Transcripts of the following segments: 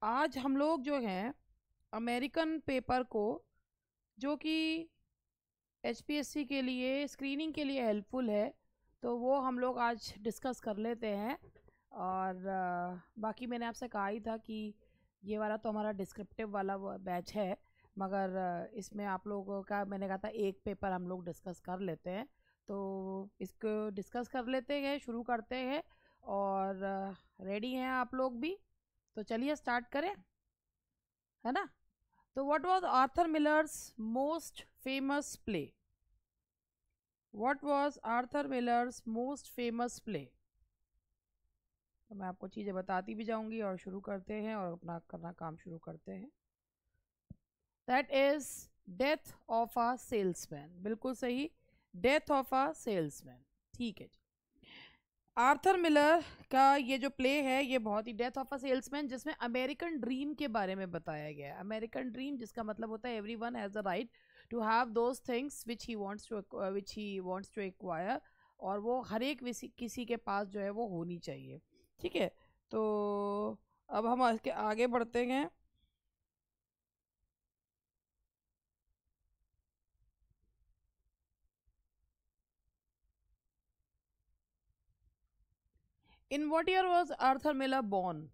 आज हम लोग जो हैं अमेरिकन पेपर को, जो कि एचपीएससी के लिए स्क्रीनिंग के लिए हेल्पफुल है, तो वो हम लोग आज डिस्कस कर लेते हैं। और बाकी मैंने आपसे कहा ही था कि ये वाला तो हमारा डिस्क्रिप्टिव वाला बैच है, मगर इसमें आप लोगों का मैंने कहा था एक पेपर हम लोग डिस्कस कर लेते हैं। तो इसको डिस्कस कर लेते हैं, शुरू करते हैं। और रेडी हैं आप लोग भी? तो चलिए स्टार्ट करें, है ना। तो what was Arthur millers most famous play? What was Arthur millers most famous play? तो मैं आपको चीज़ें बताती भी जाऊंगी और शुरू करते हैं और अपना करना काम शुरू करते हैं। That is death of a salesman. बिल्कुल सही, डेथ ऑफ अ सेल्समैन। ठीक है जी। आर्थर मिलर का ये जो प्ले है ये बहुत ही, डेथ ऑफ अ सेल्समैन, जिसमें अमेरिकन ड्रीम के बारे में बताया गया है। अमेरिकन ड्रीम जिसका मतलब होता है everyone has the right to have those things which he wants to acquire, और वो हर एक किसी के पास जो है वो होनी चाहिए। ठीक है, तो अब हम इसके आगे बढ़ते हैं। इन what year was Arthur Miller born?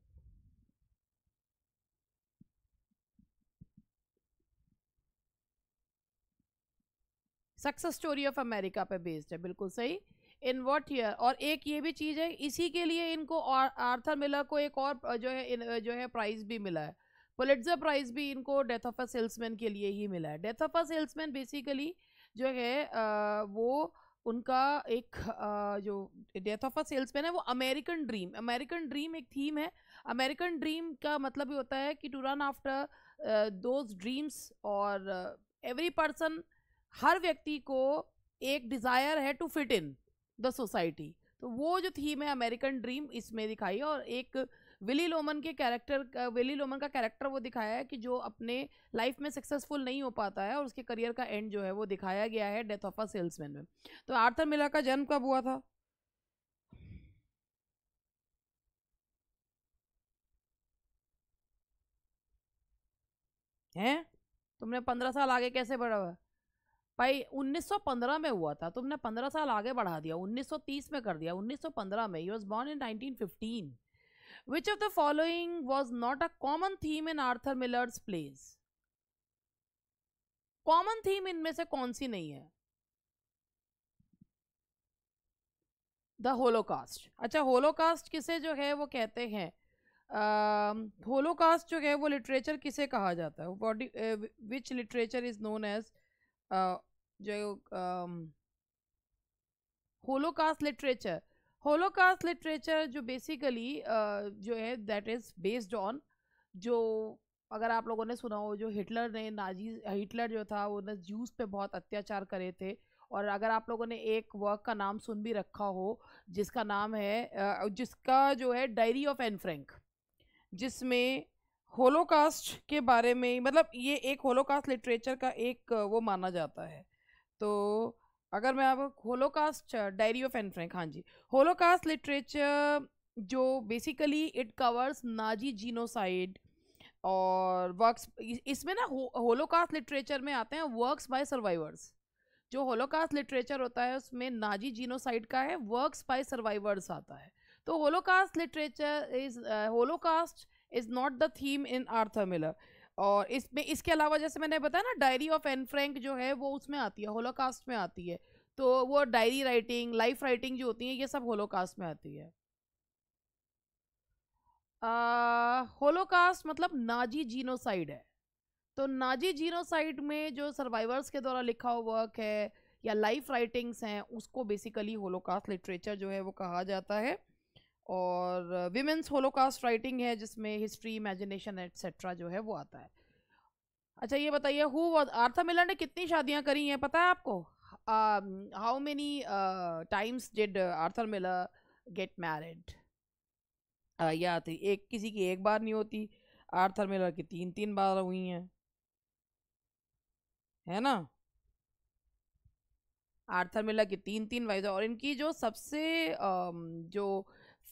Success story of America पे बेस्ड है, बिल्कुल सही। इन व्हाट ईयर, और एक ये भी चीज़ है, इसी के लिए इनको और आर्थर मिलर को एक और जो है प्राइज भी मिला है। पुलिट्जर प्राइज भी इनको डेथ ऑफ अ सेल्समैन के लिए ही मिला है। Death of a salesman basically जो है वो उनका एक जो डेथ ऑफ अ सेल्समैन है वो अमेरिकन ड्रीम एक थीम है। अमेरिकन ड्रीम का मतलब ये होता है कि to run after those dreams, और एवरी पर्सन, हर व्यक्ति को एक डिज़ायर है to fit in the society. तो वो जो थीम है अमेरिकन ड्रीम इसमें दिखाई है। और एक विली लोमन का कैरेक्टर वो दिखाया है कि जो अपने लाइफ में सक्सेसफुल नहीं हो पाता है और उसके करियर का एंड जो है वो दिखाया गया है डेथ ऑफ अ सेल्समैन में। तो आर्थर मिलर का जन्म कब हुआ था? हैं? तुमने 15 साल आगे कैसे बढ़ा हुआ? भाई 1915 में हुआ था, तुमने 15 साल आगे बढ़ा दिया, 1930 में कर दिया। 1915 में, he was born in 1915। Which of the following was not a common theme in Arthur Miller's plays? Common theme इनमें से कौन सी नहीं है? The Holocaust. अच्छा, होलोकास्ट किसे जो है वो कहते हैं? होलोकास्ट जो है वो लिटरेचर किसे कहा जाता है? विच लिटरेचर इज नोन एज जो होलोकास्ट लिटरेचर? होलोकास्ट लिटरेचर जो बेसिकली जो है दैट इज बेस्ड ऑन, जो, अगर आप लोगों ने सुना हो, जो हिटलर जो था वो ने ज्यूस पे बहुत अत्याचार करे थे। और अगर आप लोगों ने एक वर्क का नाम सुन भी रखा हो जिसका नाम है जिसका जो है डायरी ऑफ एन फ्रैंक, जिसमें होलोकास्ट के बारे में, मतलब ये एक होलोकास्ट लिटरेचर का एक वो माना जाता है। तो अगर मैं अब Holocaust diary of Anne Frank, हाँ जी, होलोकास्ट लिटरेचर जो basically it covers Nazi genocide और वर्क्स, इसमें ना होलोकास्ट लिटरेचर में आते हैं वर्क्स बाय सर्वाइवर्स। जो होलोकास्ट लिटरेचर होता है उसमें नाजी जीनोसाइड का है, वर्क्स बाय सर्वाइवर्स आता है। तो Holocaust is not the theme in Arthur Miller. और इसमें इसके अलावा जैसे मैंने बताया ना, डायरी ऑफ एन फ्रैंक जो है वो उसमें आती है, होलोकास्ट में आती है। तो वो डायरी राइटिंग, लाइफ राइटिंग जो होती है, ये सब होलोकास्ट में आती है। होलोकास्ट मतलब नाजी जीनोसाइड है। तो नाजी जीनोसाइड में जो सर्वाइवर्स के द्वारा लिखा हुआ वर्क है या लाइफ राइटिंग्स हैं, उसको बेसिकली होलोकास्ट लिटरेचर जो है वो कहा जाता है। और विमेंस होलोकास्ट राइटिंग है जिसमें हिस्ट्री, इमेजिनेशन एटसेट्रा जो है वो आता है। अच्छा ये बताइए, हु वाज आर्थर मिलर ने कितनी शादियां करी हैं, पता है आपको? How many times did Arthur Miller get married? या तो एक, किसी की एक बार नहीं होती, आर्थर मिलर की तीन तीन बार हुई हैं, है ना। आर्थर मिलर की तीन तीन वाइफ, और इनकी जो सबसे जो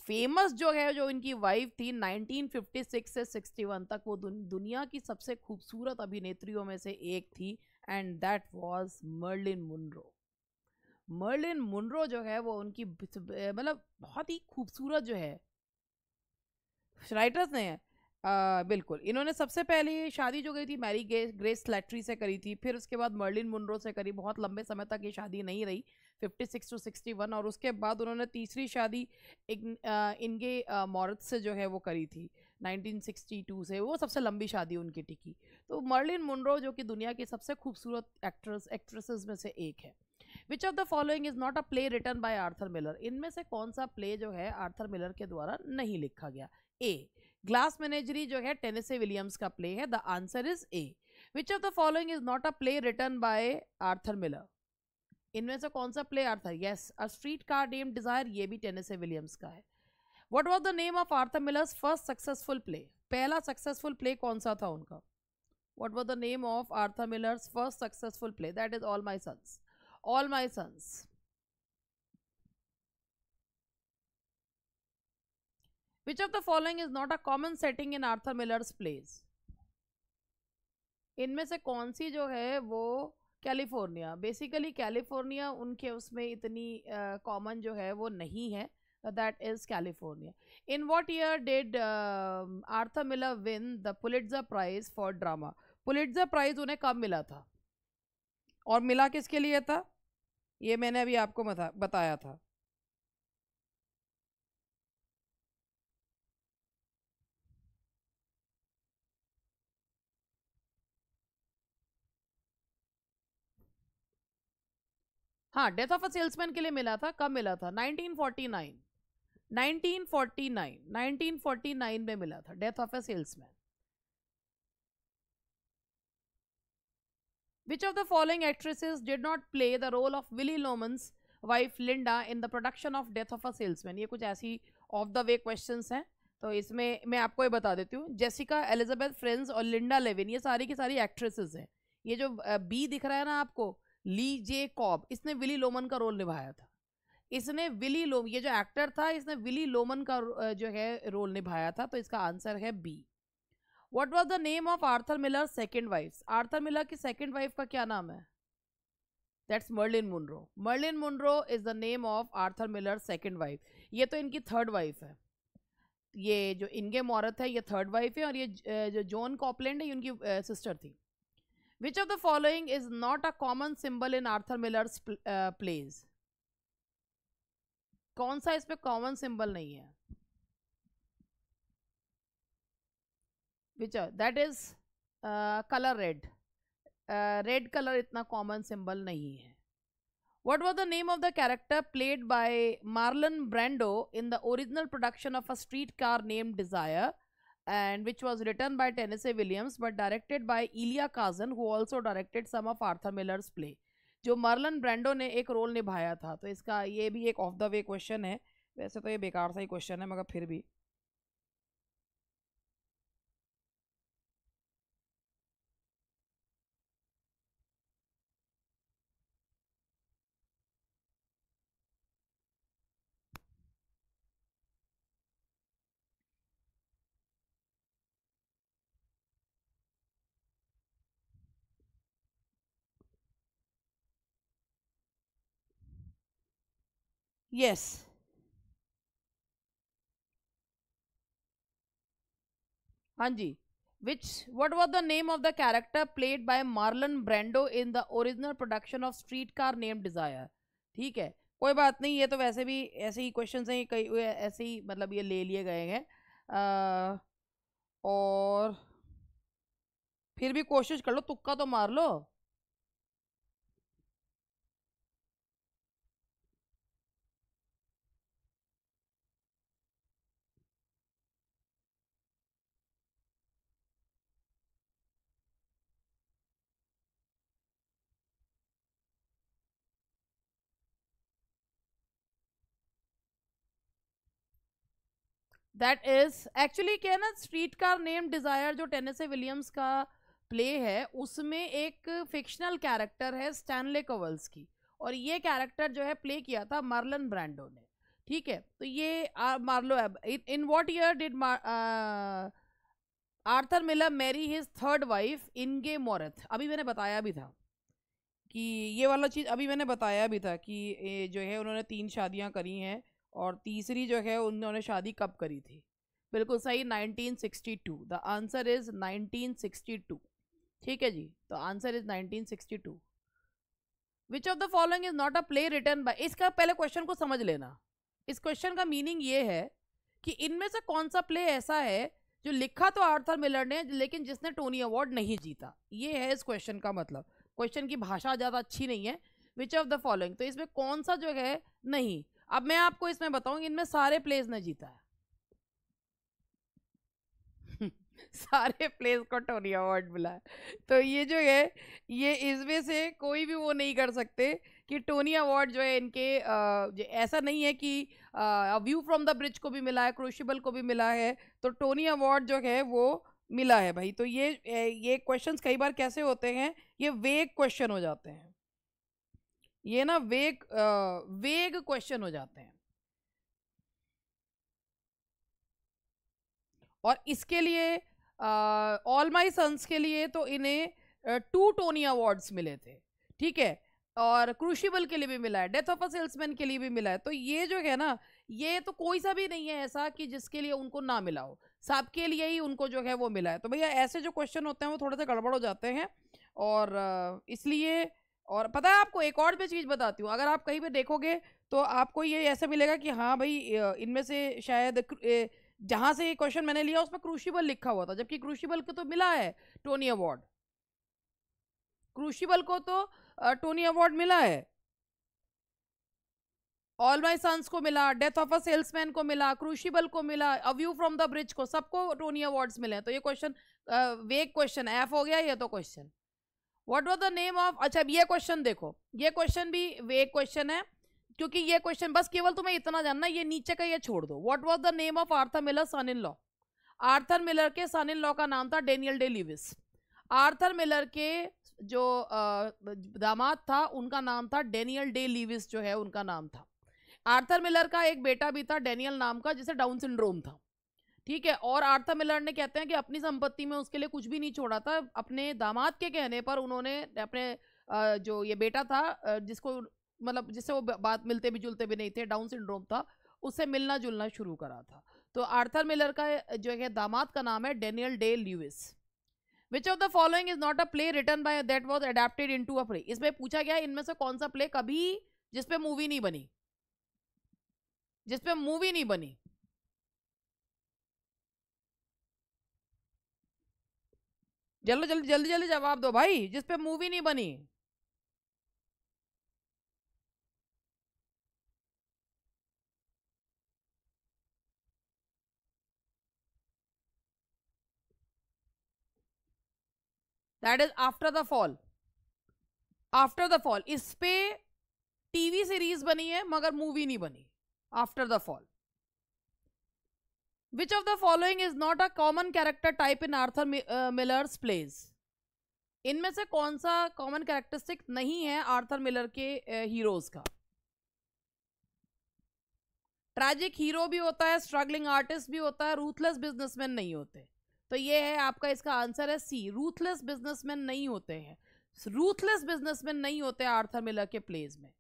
फेमस जो है, जो इनकी वाइफ थी 1956 से 61 तक, वो दुनिया की सबसे खूबसूरत अभिनेत्रियों में से एक थी, and that was Marilyn Monroe. Marilyn Monroe जो है वो उनकी मतलब बहुत ही खूबसूरत जो है, राइटर्स ने बिल्कुल, इन्होंने सबसे पहले शादी जो गई थी मैरी ग्रेस स्लैटरी से करी थी, फिर उसके बाद मर्लिन मुनरो से करी, बहुत लंबे समय तक ये शादी नहीं रही, 56 to 61, और उसके बाद उन्होंने तीसरी शादी इनगे मॉरिस से जो है वो करी थी 1962 से, वो सबसे लंबी शादी उनकी टिकी। तो मर्लिन मुनरो जो कि दुनिया की सबसे खूबसूरत एक्ट्रेसेस में से एक है। Which of the following is not a play written by Arthur Miller, इनमें से कौन सा प्ले जो है आर्थर मिलर के द्वारा नहीं लिखा गया? ए, ग्लास मेनेजरी जो है टेनेसी विलियम्स का प्ले है, the answer is A. Which of the following is not a play written by Arthur Miller, इनमें से कौन सा play Arthur, yes, a Streetcar Named Desire, ये भी टेनेसी विलियम्स का है। What was the name of Arthur Miller's first successful play, पहला successful play कौन सा था उनका? What was the name of Arthur Miller's first successful play? That is All My Sons, All My Sons. Which of the following is not a common setting in Arthur Miller's plays? इनमें से कौन सी जो है वो California, basically California उनके उसमें इतनी common जो है वो नहीं है, that is California. In what year did Arthur Miller win the Pulitzer Prize for drama? Pulitzer Prize उन्हें कब मिला था और मिला किसके लिए था, ये मैंने अभी आपको बताया था। हाँ, डेथ ऑफ अ सेल्समैन के लिए मिला था, कब मिला था? 1949, 1949, 1949 में मिला था death of a salesman. Which of the following actresses did not play the role of Willy Loman's wife Linda in the production of Death of a Salesman? ये कुछ ऐसी ऑफ द वे क्वेश्चंस हैं, तो इसमें मैं आपको ये बता देती हूँ, जेसिका एलिजाबेथ फ्रेंज और लिंडा लेविन ये सारी की सारी एक्ट्रेसेस हैं। ये जो बी दिख रहा है ना आपको, ली जे कॉब, इसने विली लोमन का रोल निभाया था। इसने विली लोम, ये जो एक्टर था इसने विली लोमन का जो है रोल निभाया था, तो इसका आंसर है B. What was the name of Arthur Miller's second wife? Arthur Miller की सेकेंड वाइफ का क्या नाम है? That's Merlin Monroe. Merlin Monroe is the name of Arthur Miller's second wife. ये तो इनकी थर्ड वाइफ है, ये जो इनगे मॉरत है ये थर्ड वाइफ है, और ये जो जॉन कॉपलैंड है ये उनकी सिस्टर थी। Which of the following is not a common symbol in Arthur Miller's plays? कौन सा इसमें कॉमन सिंबल नहीं है? Which that is color red. Red colour इतना कॉमन सिंबल नहीं है। What was the name of the character played by Marlon Brando in the original production of A Streetcar Named Desire, and which was written by Tennessee Williams but directed by Elia Kazan, who also directed some of Arthur Miller's play? जो Marlon Brando ने एक role निभाया था, तो इसका ये भी एक ऑफ द वे क्वेश्चन है, वैसे तो ये बेकार सा ही क्वेश्चन है मगर फिर भी। यस, हाँ जी। What was the name of the character played by Marlon Brando in the original production of Streetcar Named Desire? ठीक है, कोई बात नहीं, ये तो वैसे भी ऐसे ही क्वेश्चंस हैं, कई ऐसे ही मतलब ये ले लिए गए हैं, और फिर भी कोशिश कर लो, तुक्का तो मार लो। दैट इज एक्चुअली क्या है ना, स्ट्रीट कार नेम डिजायर जो टेनेसी विलियम्स का प्ले है उसमें एक फिक्शनल कैरेक्टर है स्टैनले कोवल्स की, और ये कैरेक्टर जो है प्ले किया था मार्लन ब्रांडो ने। ठीक है, तो ये मार्लो अब in what year did Arthur Miller marry his third wife Inge Morath? अभी मैंने बताया भी था कि ये वाला चीज़ अभी मैंने बताया भी था कि जो है उन्होंने 3 शादियां करी हैं और तीसरी जो है उन्होंने शादी कब करी थी? बिल्कुल सही, 1962। The answer is 1962। ठीक है जी, तो answer is 1962। Which of the following is not a play written by, इसका पहले क्वेश्चन को समझ लेना। इस क्वेश्चन का मीनिंग ये है कि इनमें से कौन सा प्ले ऐसा है जो लिखा तो आर्थर मिलर ने लेकिन जिसने टोनी अवार्ड नहीं जीता, ये है इस क्वेश्चन का मतलब। क्वेश्चन की भाषा ज़्यादा अच्छी नहीं है। विच ऑफ द फॉलोइंग, तो इसमें कौन सा जो है नहीं। अब मैं आपको इसमें बताऊंगी, इनमें सारे प्लेस ने जीता है सारे प्लेस को टोनी अवार्ड मिला है। तो ये जो है ये इसमें से कोई भी वो नहीं कर सकते कि टोनी अवार्ड जो है इनके ऐसा नहीं है कि व्यू फ्रॉम द ब्रिज को भी मिला है, क्रूशिबल को भी मिला है, तो टोनी अवार्ड जो है वो मिला है भाई। तो ये क्वेश्चंस कई बार कैसे होते हैं, ये वेग क्वेश्चन हो जाते हैं, ये ना वेग क्वेश्चन हो जाते हैं। और इसके लिए ऑल माई सन्स के लिए तो इन्हें 2 टोनी अवार्ड्स मिले थे, ठीक है, और क्रूशिबल के लिए भी मिला है, डेथ ऑफ अ सेल्समैन के लिए भी मिला है। तो ये जो है ना, ये तो कोई सा भी नहीं है ऐसा कि जिसके लिए उनको ना मिला हो, सबके लिए ही उनको जो है वो मिला है। तो भैया ऐसे जो क्वेश्चन होते हैं वो थोड़े से गड़बड़ हो जाते हैं, और इसलिए। और पता है आपको एक और भी चीज़ बताती हूँ, अगर आप कहीं पे देखोगे तो आपको ये ऐसा मिलेगा कि हाँ भाई इनमें से शायद जहां से ये क्वेश्चन मैंने लिया उसमें क्रूशिबल लिखा हुआ था, जबकि क्रूशिबल को तो मिला है टोनी अवार्ड, क्रूशिबल को तो टोनी अवार्ड मिला है, ऑल माई सन्स को मिला, डेथ ऑफ अ सेल्समैन को मिला, क्रूशिबल को मिला, a view from the bridge को, सबको टोनी अवार्ड्स मिले हैं। तो ये क्वेश्चन वेग क्वेश्चन एफ हो गया ये तो question. What was the name of, अच्छा ये क्वेश्चन देखो, ये क्वेश्चन भी वेग क्वेश्चन है, क्योंकि ये क्वेश्चन बस केवल तुम्हें इतना जानना, ये नीचे का ये छोड़ दो। What was the name of Arthur Miller son in law? Arthur Miller के सन इन लॉ का नाम था Daniel Day Lewis. Arthur Miller के जो दामाद था उनका नाम था डेनियल डे लिविस, जो है उनका नाम था। आर्थर मिलर का एक बेटा भी था डेनियल नाम का, जिसे डाउन सिंड्रोम था, ठीक है। और आर्थर मिलर ने कहते हैं कि अपनी संपत्ति में उसके लिए कुछ भी नहीं छोड़ा था, अपने दामाद के कहने पर उन्होंने अपने जो ये बेटा था जिसको मतलब जिससे वो बात मिलते भी जुलते भी नहीं थे, डाउन सिंड्रोम था, उससे मिलना जुलना शुरू करा था। तो आर्थर मिलर का जो है दामाद का नाम है Daniel Day Lewis. Which of the following is not a play written by that was adapted into a play? इसमें पूछा गया इनमें से कौन सा प्ले कभी जिसपे मूवी नहीं बनी, जिसपे मूवी नहीं बनी। जल्दी जल्दी जल्दी जल्दी जवाब दो भाई, जिसपे मूवी नहीं बनी। That is after the fall. After the fall इस पे टीवी सीरीज बनी है मगर मूवी नहीं बनी, after the fall. Which of the following is not a common character type in Arthur Miller's plays? इनमें से कौन सा कॉमन कैरेक्टरिस्टिक नहीं है आर्थर मिलर के हीरोज का? ट्रैजिक हीरो भी होता है, स्ट्रगलिंग आर्टिस्ट भी होता है, रूथलेस बिजनेसमैन नहीं होते। तो ये है आपका, इसका आंसर है सी, रूथलेस बिजनेसमैन नहीं होते हैं, रूथलेस बिजनेसमैन नहीं होते आर्थर मिलर के प्लेज में।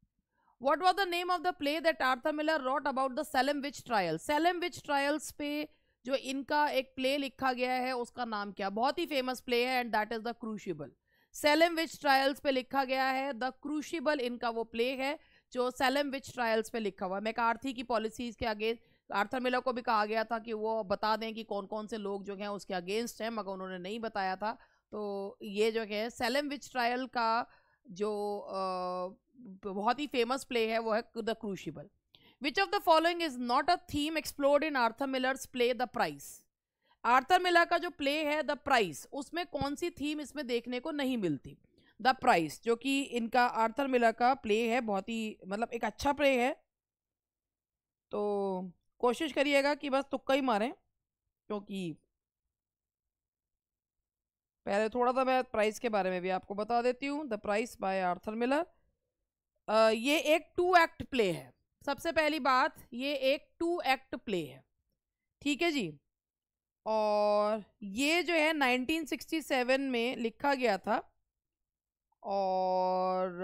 What was the name of the play that Arthur Miller wrote about the Salem witch trial? Salem witch trials पे जो इनका एक प्ले लिखा गया है उसका नाम क्या? बहुत ही फेमस प्ले है and that is the Crucible. Salem witch trials पे लिखा गया है, द क्रूशिबल इनका वो प्ले है जो सेलेम विच ट्रायल्स पे लिखा हुआ है। मैकार्थी की पॉलिसीज के आगे आर्थर मिलर को भी कहा गया था कि वो बता दें कि कौन कौन से लोग जो हैं उसके अगेंस्ट हैं, मगर उन्होंने नहीं बताया था। तो ये जो है सेलेम विच ट्रायल का जो बहुत ही फेमस प्ले है वो है the Crucible. Which of the following is not a theme explored in Arthur millers play the price? Arthur Miller का जो प्ले है द प्राइस, उसमें कौन सी थीम इसमें देखने को नहीं मिलती? द प्राइस जो कि इनका आर्थर मिलर का प्ले है, बहुत ही मतलब एक अच्छा प्ले है। तो कोशिश करिएगा कि बस तुक्का ही मारें, क्योंकि पहले थोड़ा सा मैं प्राइस के बारे में भी आपको बता देती हूँ। The price by Arthur Miller, ये एक 2 एक्ट प्ले है। सबसे पहली बात, ये एक 2 एक्ट प्ले है, ठीक है जी। और ये जो है 1967 में लिखा गया था। और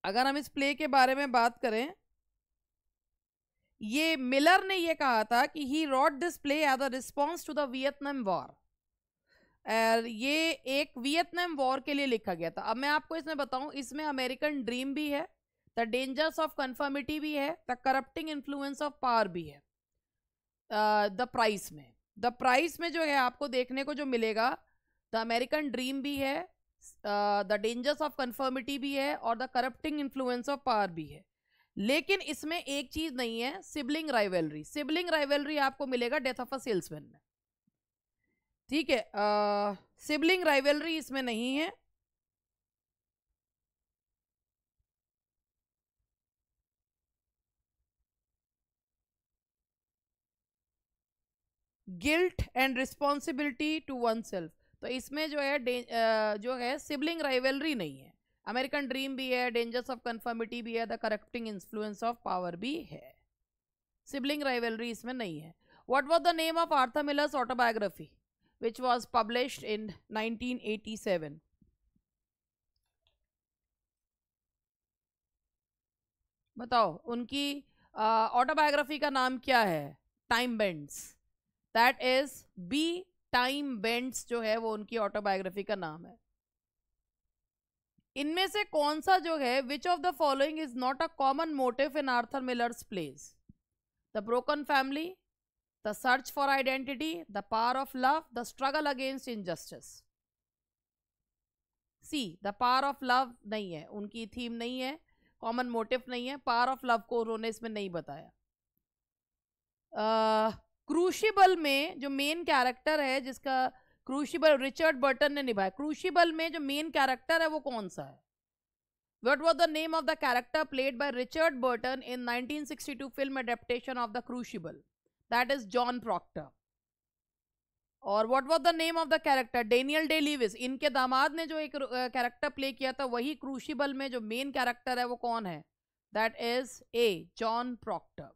अगर हम इस प्ले के बारे में बात करें, ये मिलर ने ये कहा था कि he wrote this play as a response to the Vietnam war. और ये एक वियतनाम वॉर के लिए लिखा गया था। अब मैं आपको इसमें बताऊं, इसमें अमेरिकन ड्रीम भी है, द डेंजर्स ऑफ कन्फर्मिटी भी है, the corrupting influence of power भी है। द प्राइस में जो है आपको देखने को जो मिलेगा, द अमेरिकन ड्रीम भी है, द डेंजर्स ऑफ कन्फर्मिटी भी है, और the corrupting influence of power भी है। लेकिन इसमें एक चीज नहीं है, सिबलिंग राइवलरी। सिबलिंग राइवलरी आपको मिलेगा डेथ ऑफ अ सेल्समैन में, ठीक है। सिबलिंग राइवलरी इसमें नहीं है। Guilt and responsibility to oneself, तो इसमें जो है सिबलिंग राइवलरी नहीं है। अमेरिकन ड्रीम भी है, डेंजर्स ऑफ कन्फर्मिटी भी है, the corrupting influence of power भी है। सिबलिंग राइवलरी इसमें नहीं है। What was the name of Arthur millers autobiography which was published in 1987? बताओ, उनकी ऑटोबायोग्राफी का नाम क्या है? Time bends. That is B time bends जो है वो उनकी ऑटोबायोग्राफी का नाम है। इनमें से कौन सा जो है, which of the following is not a common motive in Arthur Miller's plays? The broken family, the search for identity, the power of love, the struggle against injustice. C, the power of love नहीं है, उनकी theme नहीं है, common motive नहीं है, power of love को उन्होंने इसमें नहीं बताया। क्रूशिबल में जो मेन कैरेक्टर है, जिसका क्रूशिबल रिचर्ड बर्टन ने निभाया, क्रूशिबल में जो मेन कैरेक्टर है वो कौन सा है? What was the name of the character played by Richard Burton in 1962 film adaptation of The Crucible? That is John Proctor. और what was the name of the character? Daniel Day-Lewis. इनके दामाद ने जो एक कैरेक्टर प्ले किया था, वही क्रूशिबल में जो मेन कैरेक्टर है वो कौन है? That is A. John Proctor.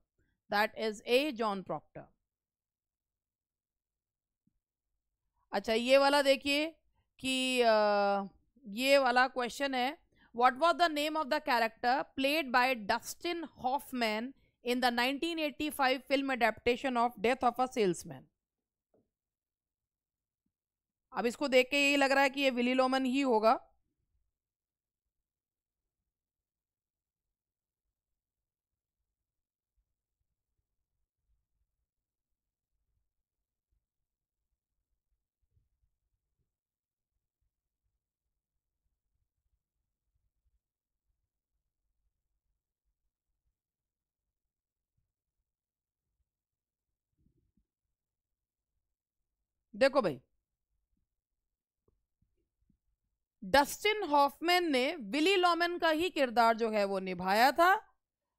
That is A. John Proctor. अच्छा, ये वाला देखिए कि ये वाला क्वेश्चन है, what was the name of the character played by Dustin Hoffman in the 1985 film adaptation of Death of a Salesman? अब इसको देख के यही लग रहा है कि ये विली लोमन ही होगा। देखो भाई, डस्टिन हॉफमैन ने विली लोमन का ही किरदार जो है वो निभाया था।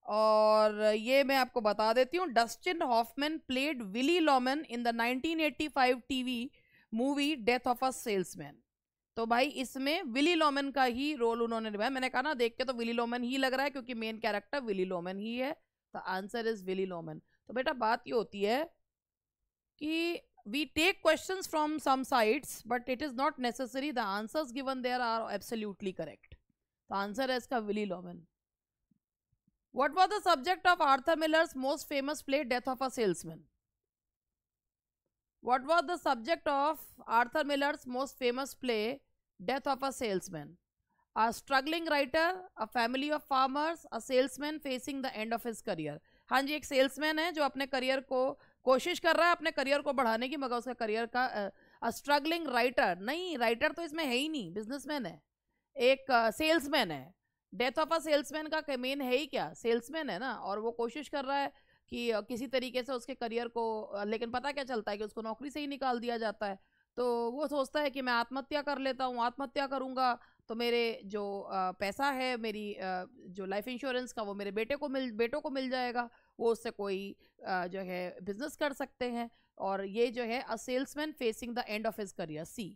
और ये मैं आपको बता देती हूँ, Dustin Hoffman played Willy Loman in the 1985 TV movie death of a salesman. तो भाई इसमें विली लोमन का ही रोल उन्होंने निभाया। मैंने कहा ना, देख के तो विली लोमन ही लग रहा है, क्योंकि मेन कैरेक्टर विली लोमन ही है। The answer is Willy Loman. तो बेटा बात ये होती है कि we take questions from some sites, but it is not necessary the answers given there are absolutely correct. The answer is ka Willy Loman. What was the subject of Arthur Miller's most famous play Death of a Salesman? What was the subject of Arthur Miller's most famous play Death of a Salesman? A struggling writer, a family of farmers, a salesman facing the end of his career. हाँ जी, एक salesman है जो अपने career को कोशिश कर रहा है, अपने करियर को बढ़ाने की, मगर उसका करियर का स्ट्रगलिंग राइटर नहीं, राइटर तो इसमें है ही नहीं, बिजनेसमैन है, एक सेल्समैन है। डेथ ऑफ अ सेल्समैन का मेन है ही क्या? सेल्समैन है ना। और वो कोशिश कर रहा है कि किसी तरीके से उसके करियर को, लेकिन पता क्या चलता है कि उसको नौकरी से ही निकाल दिया जाता है। तो वो सोचता है कि मैं आत्महत्या कर लेता हूँ, आत्महत्या करूँगा तो मेरे जो पैसा है, मेरी जो लाइफ इंश्योरेंस का, वो मेरे बेटों को मिल जाएगा, वो उससे कोई जो है बिजनेस कर सकते हैं। और ये जो है a salesman facing the end of his career. C,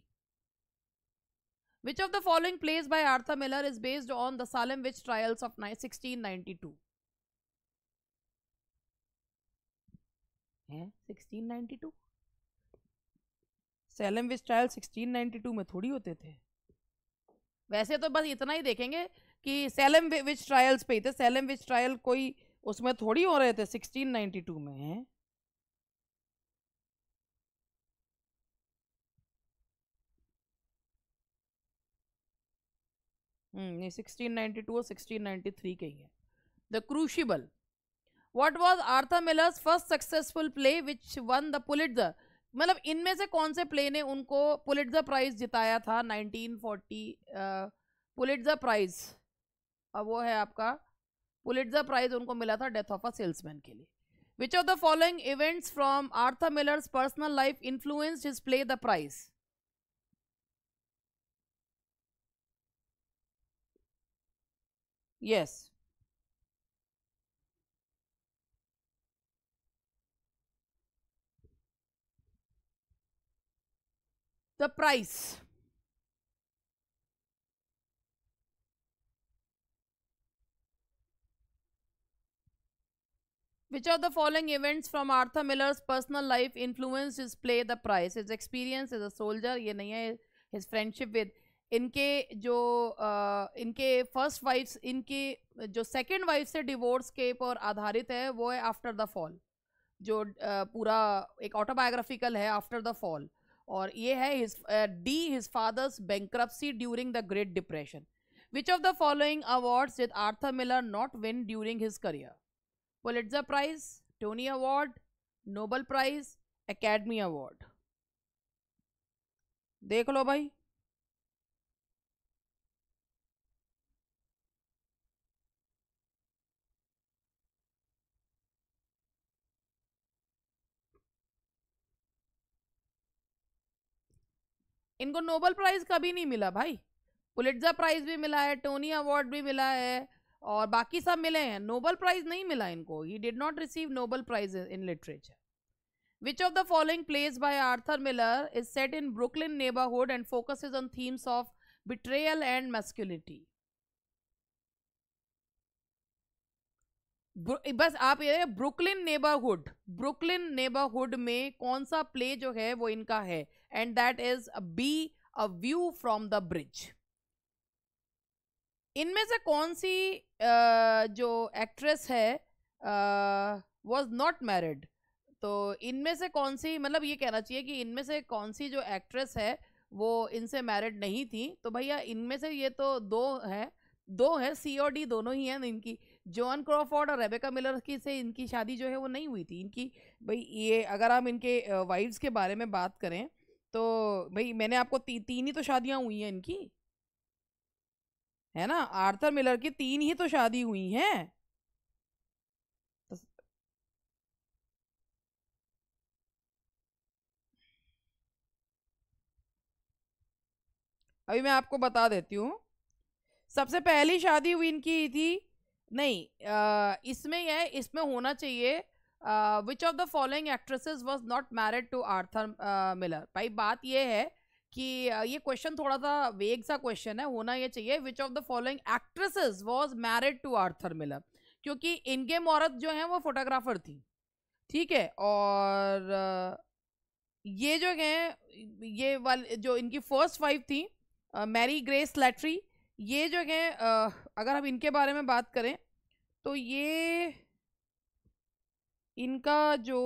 which of the following plays by Arthur Miller is based on the Salem witch trials of 1692? है 1692? सैलम विच ट्रायल 1692 में थोड़ी होते थे। वैसे तो बस इतना ही देखेंगे कि सैलम विच ट्रायल्स पे ही थे, सैलम विच ट्रायल कोई उसमें थोड़ी हो रहे थे 1692 में है। नहीं 1692 और 1693 के ही है। The क्रूशिबल, what was Arthur Miller's first successful play which one the Pulitzer, मतलब इनमें से कौन से प्ले ने उनको पुलिट्जर प्राइज जिताया था 1940? पुलिट्जर प्राइज अब वो है आपका, पुलिट्जर प्राइज उनको मिला था डेथ ऑफ अ सेल्समैन के लिए। Which of the following events from Arthur Miller's personal life influenced his play the prize? Yes, the price. Which of the following events from Arthur Miller's personal life influenced his play The Price? His experience as a soldier, ये नहीं है, his friendship with, इनके जो इनके first wives, इनकी जो second wife से divorce के पर आधारित है वो है आफ्टर द फॉल, जो पूरा एक ऑटोबायोग्राफिकल है आफ्टर द फॉल। और ये है his father's bankruptcy during the Great Depression. Which of the following awards did Arthur Miller not win during his career? Pulitzer Prize, Tony Award, Nobel Prize, Academy Award. देख लो भाई, इनको Nobel prize कभी नहीं मिला भाई। पुलिट्जर प्राइज भी मिला है, टोनी अवार्ड भी मिला है और बाकी सब मिले हैं, नोबल प्राइज नहीं मिला इनको। He did not receive Nobel Prize in literature. Which of the following plays by Arthur Miller is set in Brooklyn neighborhood and focuses on themes of betrayal and masculinity? बस आप ये Brooklyn neighbourhood, Brooklyn neighbourhood में कौन सा play जो है वो इनका है, and that is be a view from the bridge. इनमें से कौन सी जो एक्ट्रेस है वाज नॉट मैरिड? तो इनमें से कौन सी, मतलब ये कहना चाहिए कि इनमें से कौन सी जो एक्ट्रेस है वो इनसे मैरिड नहीं थी? तो भैया इनमें से ये तो दो है, सी और डी दोनों ही हैं इनकी। जॉन क्रॉफोर्ड और रेबेका मिलर की से इनकी शादी जो है वो नहीं हुई थी इनकी। भाई ये अगर हम इनके वाइफ्स के बारे में बात करें तो भाई मैंने आपको तीन ही तो शादियां हुई हैं इनकी, है ना? आर्थर मिलर की 3 ही तो शादी हुई हैं। अभी मैं आपको बता देती हूँ। सबसे पहली शादी हुई इनकी थी, नहीं इसमें यह इसमें होना चाहिए which of the following actresses was not married to Arthur Miller. भाई बात यह है कि ये क्वेश्चन थोड़ा सा वेग सा क्वेश्चन है, होना ये चाहिए which of the following actresses was married to Arthur Miller, क्योंकि इनके औरत जो है वो फोटोग्राफर थी, ठीक है। और ये जो है ये वाले जो इनकी फर्स्ट वाइफ थी मैरी ग्रेस लैट्री, ये जो है अगर हम इनके बारे में बात करें तो ये इनका जो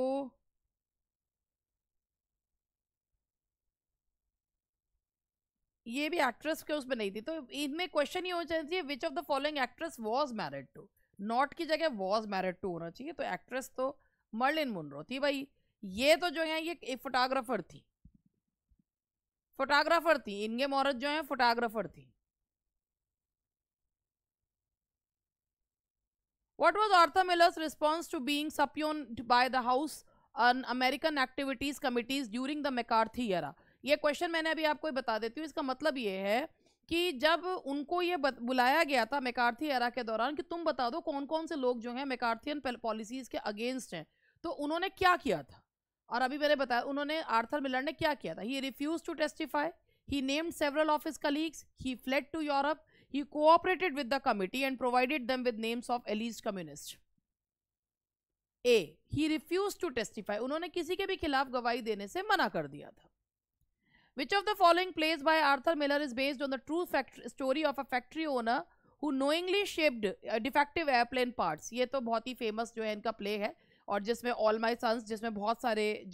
ये भी एक्ट्रेस के उसमें नहीं थी, तो इनमें क्वेश्चन ये होना चाहिए which of the following actress was married to, not की जगह वाज मैरिड टू होना चाहिए। तो एक्ट्रेस तो मर्लिन मुनरो थी भाई। ये तो जो है ये एक फोटोग्राफर थी, इनके औरत जो है फोटोग्राफर थी। What was Arthur Miller's response to being subpoenaed by the House on American Activities Committees during the McCarthy era? ये क्वेश्चन मैंने अभी आपको बता देती हूँ। इसका मतलब ये है कि जब उनको ये बुलाया गया था मैकार्थी एरा के दौरान कि तुम बता दो कौन कौन से लोग जो हैं मैकार्थियन पॉलिसीज के अगेंस्ट हैं, तो उन्होंने क्या किया था। और अभी मैंने बताया उन्होंने, आर्थर मिलर ने क्या किया था। He refuse to testify, he named several of his colleagues, he fled to Europe, he cooperated with the committee and provided them with names of alleged communists. A, he refuse to testify, उन्होंने किसी के भी खिलाफ गवाही देने से मना कर दिया था. Which of the following plays by Arthur Miller is based on the true story of a factory owner who knowingly shaped defective airplane parts? ये तो बहुत ही फेमस जो है इनका प्ले है, और जिसमें ऑल माई सन्स, जिसमें बहुत सारे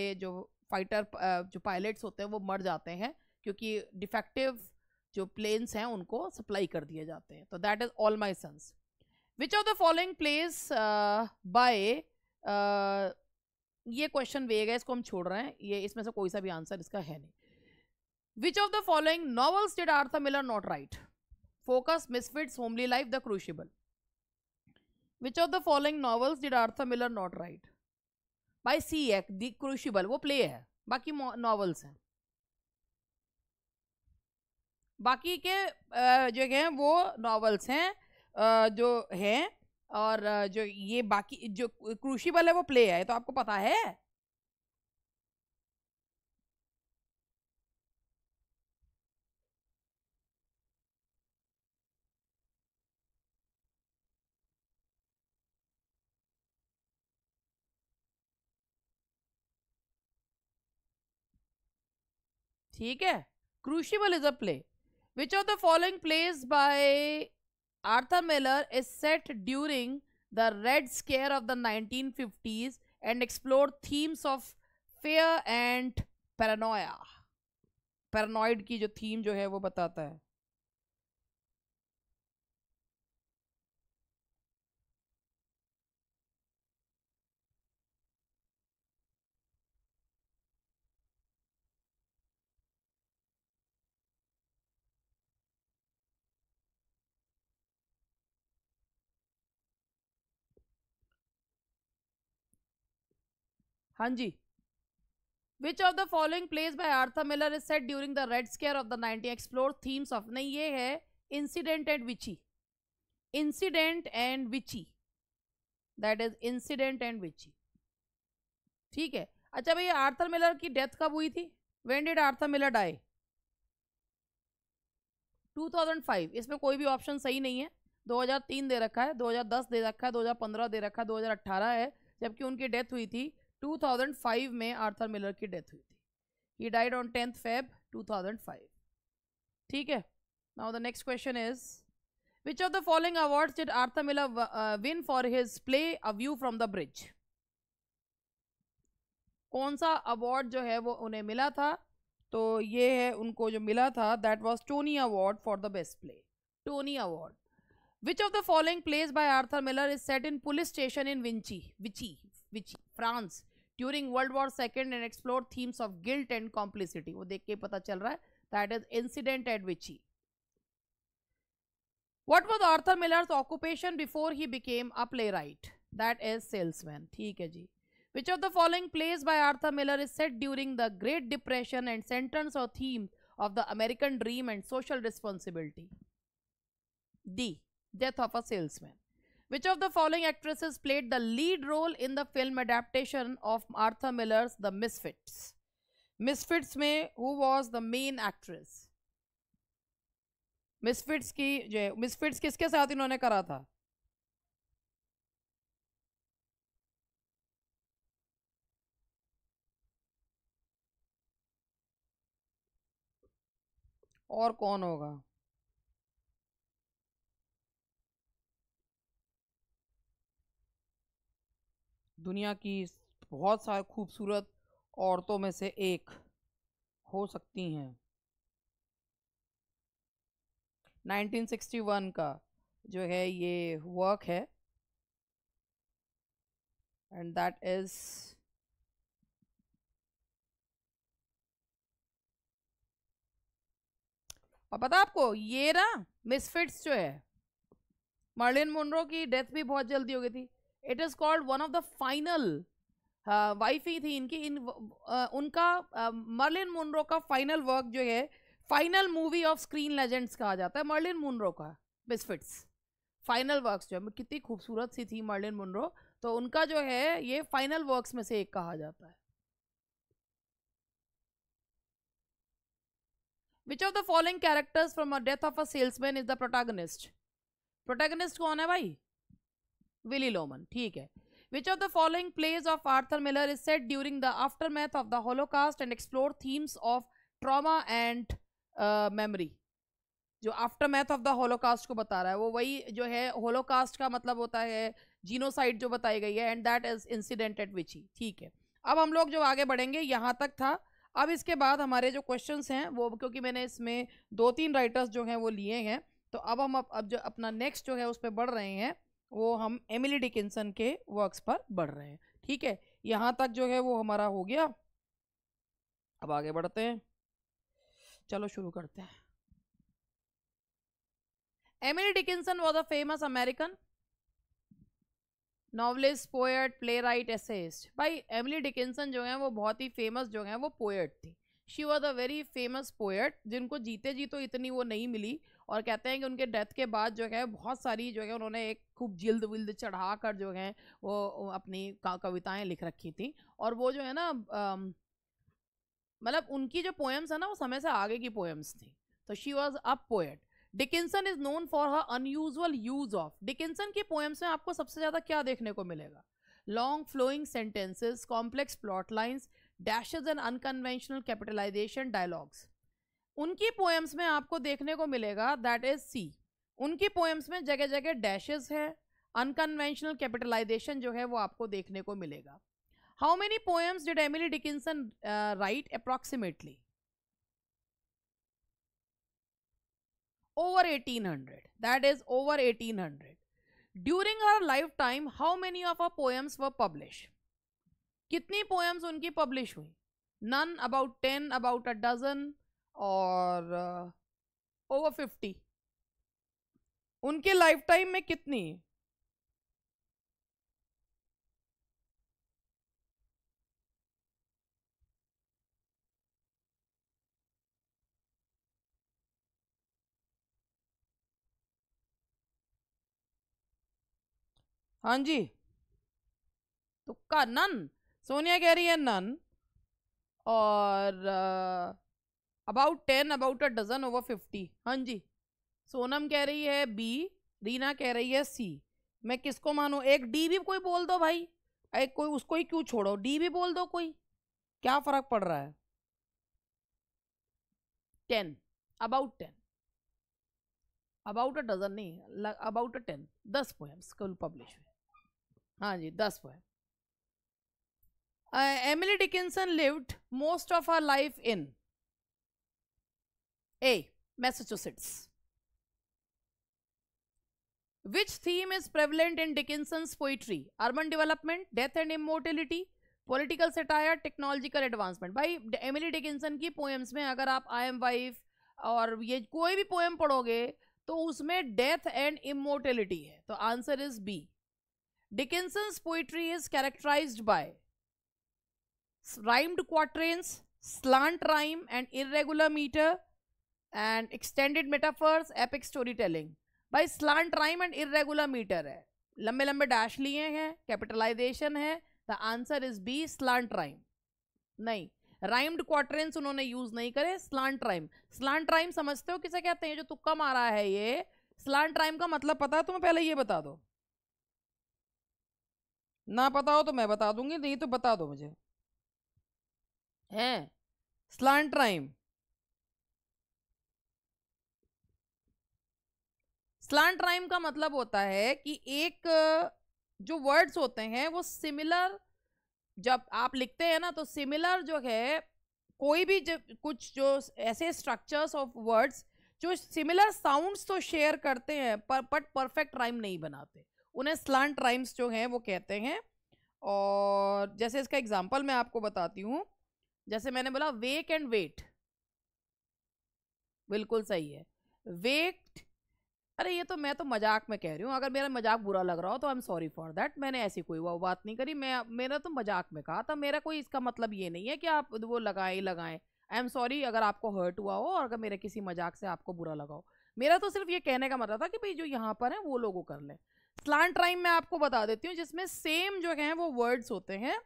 जो फाइटर जो पायलट्स होते हैं वो मर जाते हैं क्योंकि डिफेक्टिव जो प्लेन्स हैं उनको सप्लाई कर दिए जाते हैं. तो that is All My Sons. Which of the following plays by, ये क्वेश्चन वेग है, इसको हम छोड़ रहे हैं, ये इसमें से कोई सा भी आंसर इसका है नहीं. Which of the following novels did Arthur Miller not write? Focus, Misfits, homely life, the Crucible. Which of the following novels did Arthur Miller not write? By C है, द क्रूशिबल वो प्ले है, बाकी novels हैं. बाकी के जो हैं वो नॉवेल्स हैं जो हैं, और जो ये बाकी जो क्रूशिबल है वो प्ले है, तो आपको पता है. ठीक है, क्रूशिबल is a play. Which of the following plays by Arthur Miller is set during the red square of the 1950s and explore themes of fair and Paranoia? Paranoid की जो थीम जो है वो बताता है. हाँ जी. Which of the following plays by Arthur Miller is set during the Red Scare of the 19 explore themes of? नहीं, ये है Incident and Vichy. Incident and Vichy. That is Incident and Vichy. ठीक है. अच्छा भैया, आर्थर मिलर की death कब हुई थी? When did Arthur Miller die? 2005. इसमें कोई भी ऑप्शन सही नहीं है. 2003 दे रखा है, 2010 दे रखा है, 2015 दे रखा है, 2018 है, जबकि उनकी डेथ हुई थी 2005 में. आर्थर मिलर की डेथ हुई थी. He died on 10th Feb 2005. ठीक है. Now the next question is, which of the following awards did Arthur Miller win for his play a view from the bridge? कौन सा अवार्ड जो है वो उन्हें मिला था? तो ये है उनको जो मिला था, that was Tony award for the best play. Tony award. Which of the following plays by Arthur Miller is set in police station in Vichy, France during World War II and explore themes of guilt and complicity? वो देख के पता चल रहा है. That is Incident at Vichy. What was Arthur Miller's occupation before he became a playwright? That is salesman. ठीक है जी. Which of the following plays by Arthur Miller is set during the Great Depression and centers or themes of the American dream and social responsibility? D. Death of a salesman. Which of the following actresses played the lead role in the film adaptation of Arthur Miller's The Misfits? Misfits में who was the main actress? Misfits की जो Misfits किसके साथ इन्होंने करा था? और कौन होगा? दुनिया की बहुत सारी खूबसूरत औरतों में से एक हो सकती हैं. 1961 का जो है ये वर्क है, एंड दैट इज और पता आपको ये ना मिसफिट्स जो है, मर्लिन मोनरो की डेथ भी बहुत जल्दी हो गई थी. It is called one of the final, wife ही थी इनकी, उनका मर्लिन मोनरो का फाइनल वर्क जो है, final movie of screen legends कहा जाता है मर्लिन मोनरो का. मिसफिट्स फाइनल वर्क्स जो है, कितनी खूबसूरत सी थी मर्लिन मोनरो, तो उनका जो है ये फाइनल वर्क्स में से एक कहा जाता है. Which of the following characters from A Death of a Salesman is the protagonist? Protagonist कौन है भाई? विली लोमन, ठीक है। Which of the following pledge of Arthur Miller is set during the aftermath of the Holocaust and explore themes of trauma and memory. जो aftermath of the Holocaust को बता रहा है वो वही जो है, होलोकास्ट का मतलब होता है जीनोसाइड जो बताई गई है, and that is incident at Vichy, ठीक है। अब हम लोग जो आगे बढ़ेंगे, यहाँ तक था। अब इसके बाद हमारे जो क्वेश्चंस हैं वो, क्योंकि मैंने इसमें 2-3 राइटर्स जो हैं वो लिए हैं, तो अब हम अब जो अपना नेक्स्ट जो है उस पर बढ़ रहे हैं, वो हम एमिली डिकिंसन के वर्क्स पर बढ़ रहे हैं, ठीक है। यहाँ तक जो है वो हमारा हो गया। अब आगे बढ़ते हैं, चलो शुरू करते हैं। Emily Dickinson was a famous American novelist, poet, play right, essayist. भाई एमिली डिकिंसन जो है वो बहुत ही फेमस जो है वो पोएट थी। She was a very famous poet, जिनको जीते जी तो इतनी वो नहीं मिली, और कहते हैं कि उनके डेथ के बाद जो है बहुत सारी जो है उन्होंने एक खूब जिल्द विल्द चढ़ा कर जो है वो अपनी कविताएं लिख रखी थी। और वो जो है ना मतलब उनकी जो पोएम्स है ना वो समय से आगे की पोएम्स थी। तो she was a poet. Dickinson is known for her unusual use of. Dickinson की पोएम्स में आपको सबसे ज्यादा क्या देखने को मिलेगा? Long flowing sentences, complex plot lines, dashes and unconventional capitalisation, dialogues. उनकी पोएम्स में आपको देखने को मिलेगा दैट इज सी। उनकी पोएम्स में जगह जगह डैशेज है, अनकन्वेंशनल कैपिटलाइजेशन जो है वो आपको देखने को मिलेगा। How many poems did Emily Dickinson right approximately? over 1800, that is over 1800. During her lifetime how many of her poems were published? कितनी poems उनकी publish हुई? None, about 10, about a dozen, और over 50? उनके lifetime में कितनी? हाँ जी, तुक्का, none. Sonia कह रही है नन, और about 10, about a dozen, over 50। हाँ जी, सोनम कह रही है बी, रीना कह रही है सी। मैं किसको मानूं? एक डी भी कोई बोल दो भाई, एक कोई, उसको ही क्यों छोड़ो, डी भी बोल दो कोई, क्या फर्क पड़ रहा है? 10, अबाउट 10, अबाउट अ डजन नहीं, अबाउट अ 10, 10 पोएम्स कल पब्लिश हुए। हाँ जी, 10 poem. Emily Dickinson lived most of her life in A, Massachusetts. Which theme is prevalent in Dickinson's poetry? Urban development, death and immortality, political satire, technological advancement. भाई Emily Dickinson की poems में अगर आप I am wife और ये कोई भी poem पढ़ोगे तो उसमें डेथ एंड इमोर्टेलिटी है, तो answer is B. Dickinson's poetry is characterized by rhymed quatrains, slant rhyme and irregular meter, and extended metaphors, epic storytelling. भाई slant rhyme and irregular metre है, लंबे लंबे डैश लिए हैं, कैपिटलाइजेशन है, the answer is B, slant rhyme. नहीं, rhymed quatrains उन्होंने use नहीं करे, स्लांट राइम। स्लांट राइम समझते हो किसे कहते हैं? जो तुक्का मारा है ये, स्लांट राइम का मतलब पता है तुम्हें? पहले ये बता दो, ना पता हो तो मैं बता दूंगी, नहीं तो बता दो मुझे। है स्लांट राइम, स्लांट राइम का मतलब होता है कि एक जो वर्ड्स होते हैं वो सिमिलर, जब आप लिखते हैं ना तो सिमिलर जो है, कोई भी जब कुछ जो ऐसे स्ट्रक्चर्स ऑफ वर्ड्स जो सिमिलर साउंड्स तो शेयर करते हैं बट परफेक्ट राइम नहीं बनाते, उन्हें स्लांट राइम्स जो हैं वो कहते हैं। और जैसे इसका एग्जांपल मैं आपको बताती हूँ, जैसे मैंने बोला वेक एंड वेट, बिल्कुल सही है, वेट। अरे ये तो मैं तो मजाक में कह रही हूँ, अगर मेरा मजाक बुरा लग रहा हो तो I am sorry for that, मैंने ऐसी कोई वो बात नहीं करी, मैं मेरा तो मजाक में कहा था, मेरा कोई इसका मतलब ये नहीं है कि आप वो लगाए लगाएं। आई एम सॉरी अगर आपको हर्ट हुआ हो और अगर मेरे किसी मजाक से आपको बुरा लगा हो, मेरा तो सिर्फ ये कहने का मतलब था कि भाई जो यहाँ पर है वो लोगों कर लें। स्लांट राइम मैं आपको बता देती हूँ, जिसमें सेम जो है वो वर्ड्स होते हैं,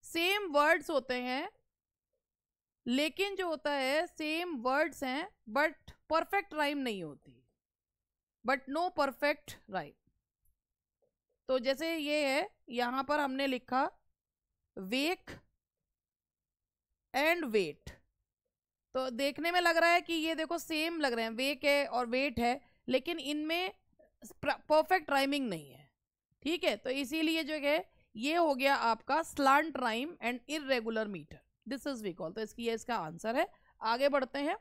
सेम वर्ड्स होते हैं, लेकिन जो होता है सेम वर्ड्स हैं बट परफेक्ट राइम नहीं होती, बट नो परफेक्ट राइम। तो जैसे ये है, यहाँ पर हमने लिखा वेक एंड वेट, तो देखने में लग रहा है कि ये देखो सेम लग रहे हैं, वेक है और वेट है, लेकिन इनमें परफेक्ट राइमिंग नहीं है, ठीक है। तो इसीलिए जो है ये हो गया आपका slant rhyme and irregular metre, this is we call, तो ये इसका आंसर है। आगे बढ़ते हैं।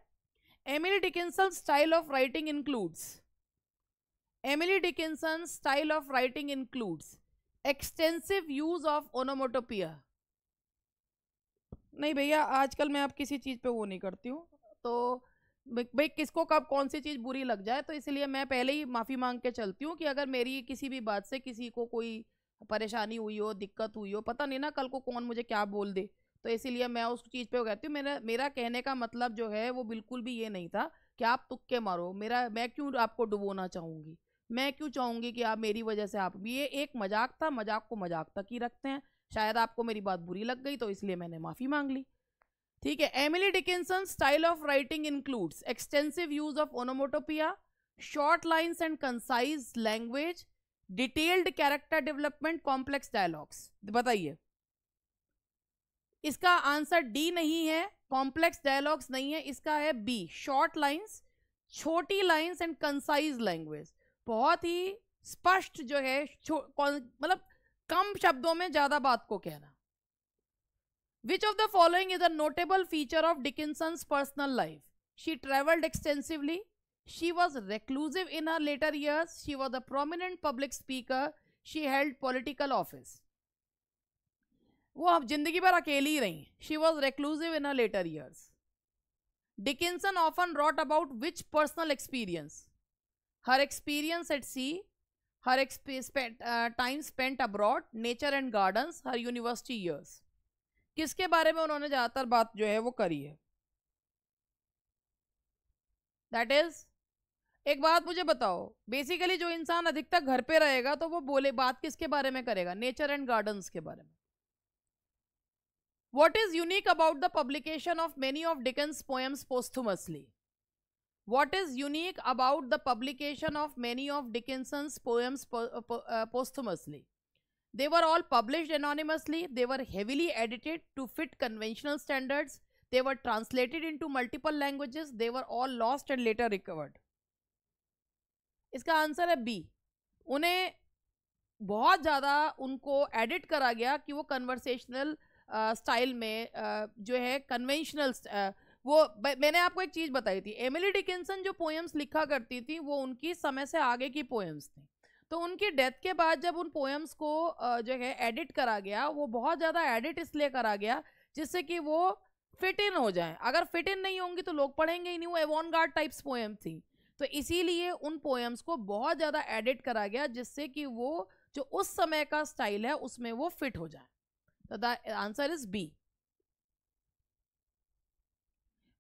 Emily Dickinson style of writing includes, Emily Dickinson style of writing includes extensive use of onomatopoeia. नहीं भैया, आजकल मैं आप किसी चीज़ पे वो नहीं करती हूँ, तो भाई किसको कब कौन सी चीज़ बुरी लग जाए, तो इसलिए मैं पहले ही माफ़ी मांग के चलती हूँ कि अगर मेरी किसी भी बात से किसी को कोई परेशानी हुई हो, दिक्कत हुई हो, पता नहीं ना कल को कौन मुझे क्या बोल दे, तो इसीलिए मैं उस चीज़ पे वो कहती हूँ। मेरा कहने का मतलब जो है वो बिल्कुल भी ये नहीं था कि आप तुक्के मारो, मैं क्यों आपको डुबोना चाहूँगी, मैं क्यों चाहूँगी कि आप मेरी वजह से आप, ये एक मजाक था, मजाक को मजाक तक ही रखते हैं। शायद आपको मेरी बात बुरी लग गई तो इसलिए मैंने माफ़ी मांग ली, ठीक है। Emily Dickinson style of writing includes extensive use of onomatopoeia, short lines and concise language, detailed character development, complex dialogues. बताइए, इसका आंसर डी नहीं है, कॉम्प्लेक्स डायलॉग्स नहीं है, इसका है बी, शॉर्ट लाइन्स, छोटी लाइन्स एंड कंसाइज लैंग्वेज। बहुत ही स्पष्ट जो है, मतलब कम शब्दों में ज्यादा बात को कहना। Which of the following is a notable feature of Dickinson's personal life? She traveled extensively. She was reclusive in her later years. She was a prominent public speaker. She held political office. वो अब जिंदगी भर अकेली ही रही. She was reclusive in her later years. Dickinson often wrote about which personal experience? Her experience at sea, her time spent abroad, nature and gardens, her university years. किसके बारे में उन्होंने ज्यादातर बात जो है वो करी है? दैट इज, एक बात मुझे बताओ, बेसिकली जो इंसान अधिकतर घर पे रहेगा तो वो बोले बात किसके बारे में करेगा? नेचर एंड गार्डन्स के बारे में। What is unique about the publication of many of Dickens' poems posthumously? What is unique about the publication of many of Dickinson's poems posthumously? They were all published anonymously. They were heavily edited to fit conventional standards. They were translated into multiple languages. They were all lost and later recovered. इसका answer है B. उन्हें बहुत ज़्यादा उनको edit करा गया कि वो कन्वर्सेशनल स्टाइल में जो है कन्वेंशनल वो मैंने आपको एक चीज़ बताई थी, एमिली डिकिंसन जो पोएम्स लिखा करती थी वो उनकी समय से आगे की पोएम्स थी। तो उनकी डेथ के बाद जब उन पोएम्स को जो है एडिट करा गया, वो बहुत ज़्यादा एडिट इसलिए करा गया जिससे कि वो फिट इन हो जाए। अगर फिट इन नहीं होंगी तो लोग पढ़ेंगे ही नहीं। वो एवॉनगार्ड टाइप्स पोएम थी, तो इसीलिए उन पोएम्स को बहुत ज़्यादा एडिट करा गया जिससे कि वो जो उस समय का स्टाइल है उसमें वो फिट हो जाए। तो the answer is B.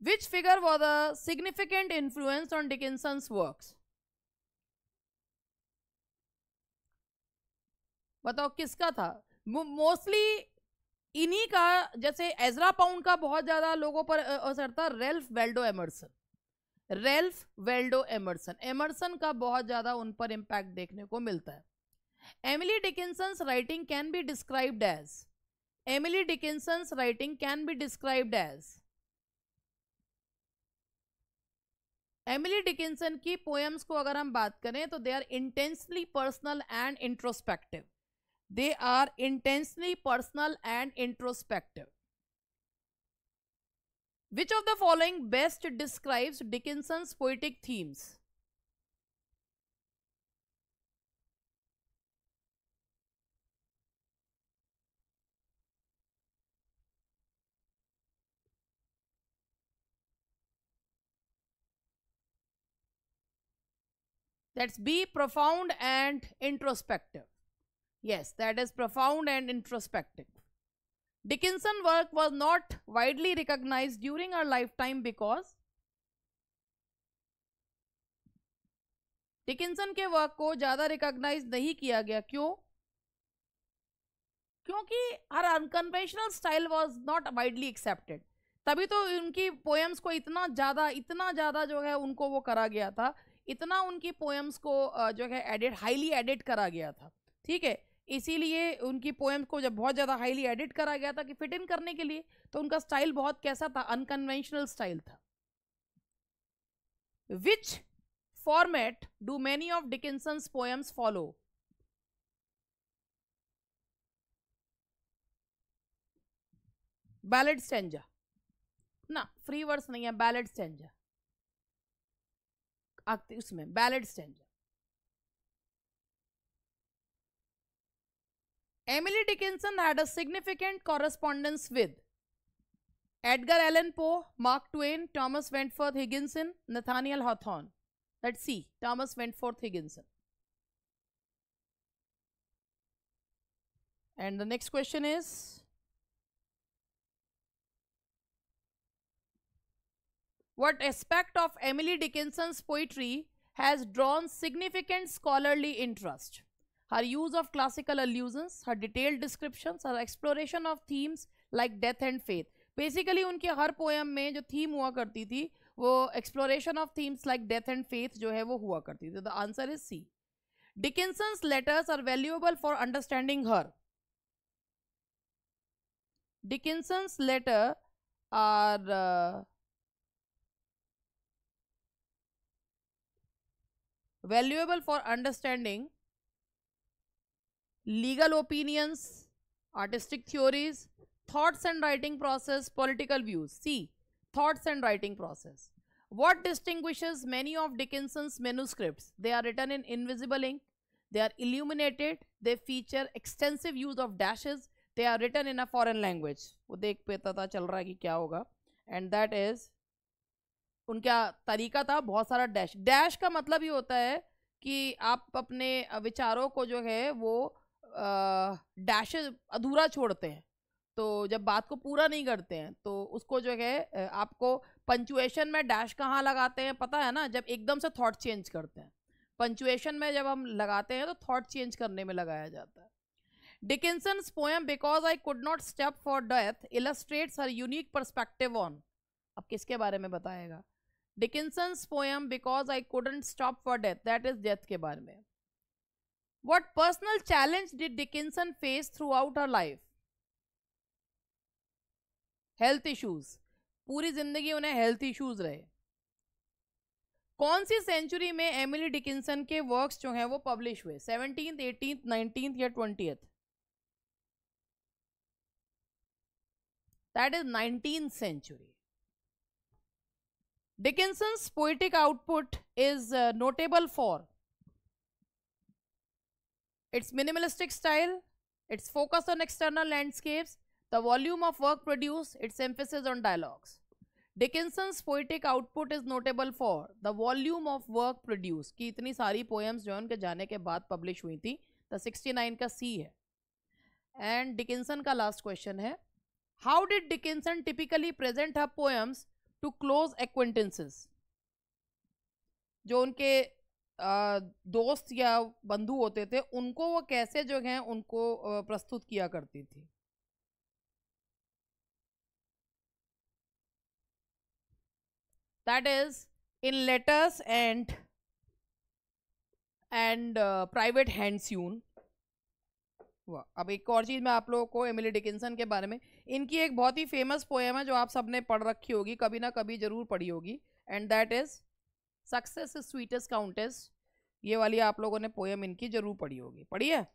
Which figure was a significant influence on Dickinson's works? बताओ किसका था? मोस्टली इन्हीं का, जैसे एजरा पाउंड का बहुत ज्यादा लोगों पर असर था। Ralph Waldo Emerson, Ralph Waldo Emerson, Emerson का बहुत ज्यादा उन पर इम्पैक्ट देखने को मिलता है। Emily Dickinson's writing can be described as, Emily Dickinson's writing can be described as, Emily Dickinson की पोएम्स को अगर हम बात करें तो they are intensely personal and introspective, they are intensely personal and introspective. Which of the following best describes Dickinson's poetic themes? That's B, profound and introspective. Yes, that is profound and introspective. Dickinson's work was not widely recognized during her lifetime because Dickinson के work को ज्यादा recognise नहीं किया गया। क्यों? क्योंकि her unconventional style was not widely accepted. तभी तो उनकी पोएम्स को इतना ज्यादा जो है उनको वो करा गया था, इतना उनकी पोएम्स को जो है एडिट, हाईली एडिट करा गया था। ठीक है, इसीलिए उनकी पोएम्स को जब बहुत ज़्यादा हाईली एडिट करा गया था कि फिट इन करने के लिए, तो उनका स्टाइल बहुत कैसा था, अनकन्वेंशनल स्टाइल था. Which format do many of Dickinson's poems follow? Ballad stanza ना, फ्री वर्स नहीं है, बैलेड स्टैंजा. उसमें ballad stanza. Emily Dickinson had a significant correspondence with Edgar Allan Poe, Mark Twain, Thomas Wentworth Higginson, Nathaniel Hawthorne. Let's see, Thomas Wentworth Higginson. And the next question is, what aspect of Emily Dickinson's poetry has drawn significant scholarly interest? Her use of classical allusions, her detailed descriptions, her exploration of themes like death and faith. Basically उनके हर poem में जो theme हुआ करती थी, वो exploration of themes like death and faith जो है वो हुआ करती थी. The answer is C. Dickinson's letters are valuable for understanding her. Dickinson's letter are valuable for understanding legal opinions, artistic theories, thoughts and writing process, political views. See, thoughts and writing process. What distinguishes many of Dickinson's manuscripts? They are written in invisible ink, they are illuminated, they feature extensive use of dashes, they are written in a foreign language. वो देख पे पता चल रहा है कि क्या होगा. And that is, उनका तरीका था बहुत सारा डैश. डैश का मतलब ये होता है कि आप अपने विचारों को जो है वो डैश अधूरा छोड़ते हैं, तो जब बात को पूरा नहीं करते हैं तो उसको जो है आपको पंचुएशन में डैश कहाँ लगाते हैं पता है ना, जब एकदम से थॉट चेंज करते हैं. पंचुएशन में जब हम लगाते हैं तो थॉट चेंज करने में लगाया जाता है. Dickinson's poem because I could not step for death illustrates her unique perspective on. अब किसके बारे में बताएगा? Dickinson's poem because I couldn't stop for death, that is death के बारे में. What personal challenge did Dickinson face throughout her life? Health issues. पूरी जिंदगी उन्हें हेल्थ इश्यूज रहे. कौन सी सेंचुरी में एमिली डिकिंसन के वर्क्स जो हैं वो पब्लिश हुए? 17th, 18th, 19th या 20th? That is 19th century. Dickinson's poetic output is notable for its minimalistic style, its focus on external landscapes, the volume of work produced, its emphasis on dialogues. Dickinson's poetic output is notable for the volume of work produced, कि इतनी सारी poems जो उनके जाने के बाद publish हुई थी. The 69 का C है. And Dickinson का last question है, how did Dickinson typically present her poems to close acquaintances? जो उनके दोस्त या बंधु होते थे उनको वो कैसे जो है उनको प्रस्तुत किया करती थी? That is in letters and private hand sewn. अब एक और चीज मैं आप लोगों को एमिली डिकिंसन के बारे में, इनकी एक बहुत ही फेमस पोएम है जो आप सबने पढ़ रखी होगी, कभी ना कभी जरूर पढ़ी होगी, and that is success is sweetest countess. ये वाली आप लोगों ने पोएम इनकी जरूर पढ़ी होगी. पढ़ी है?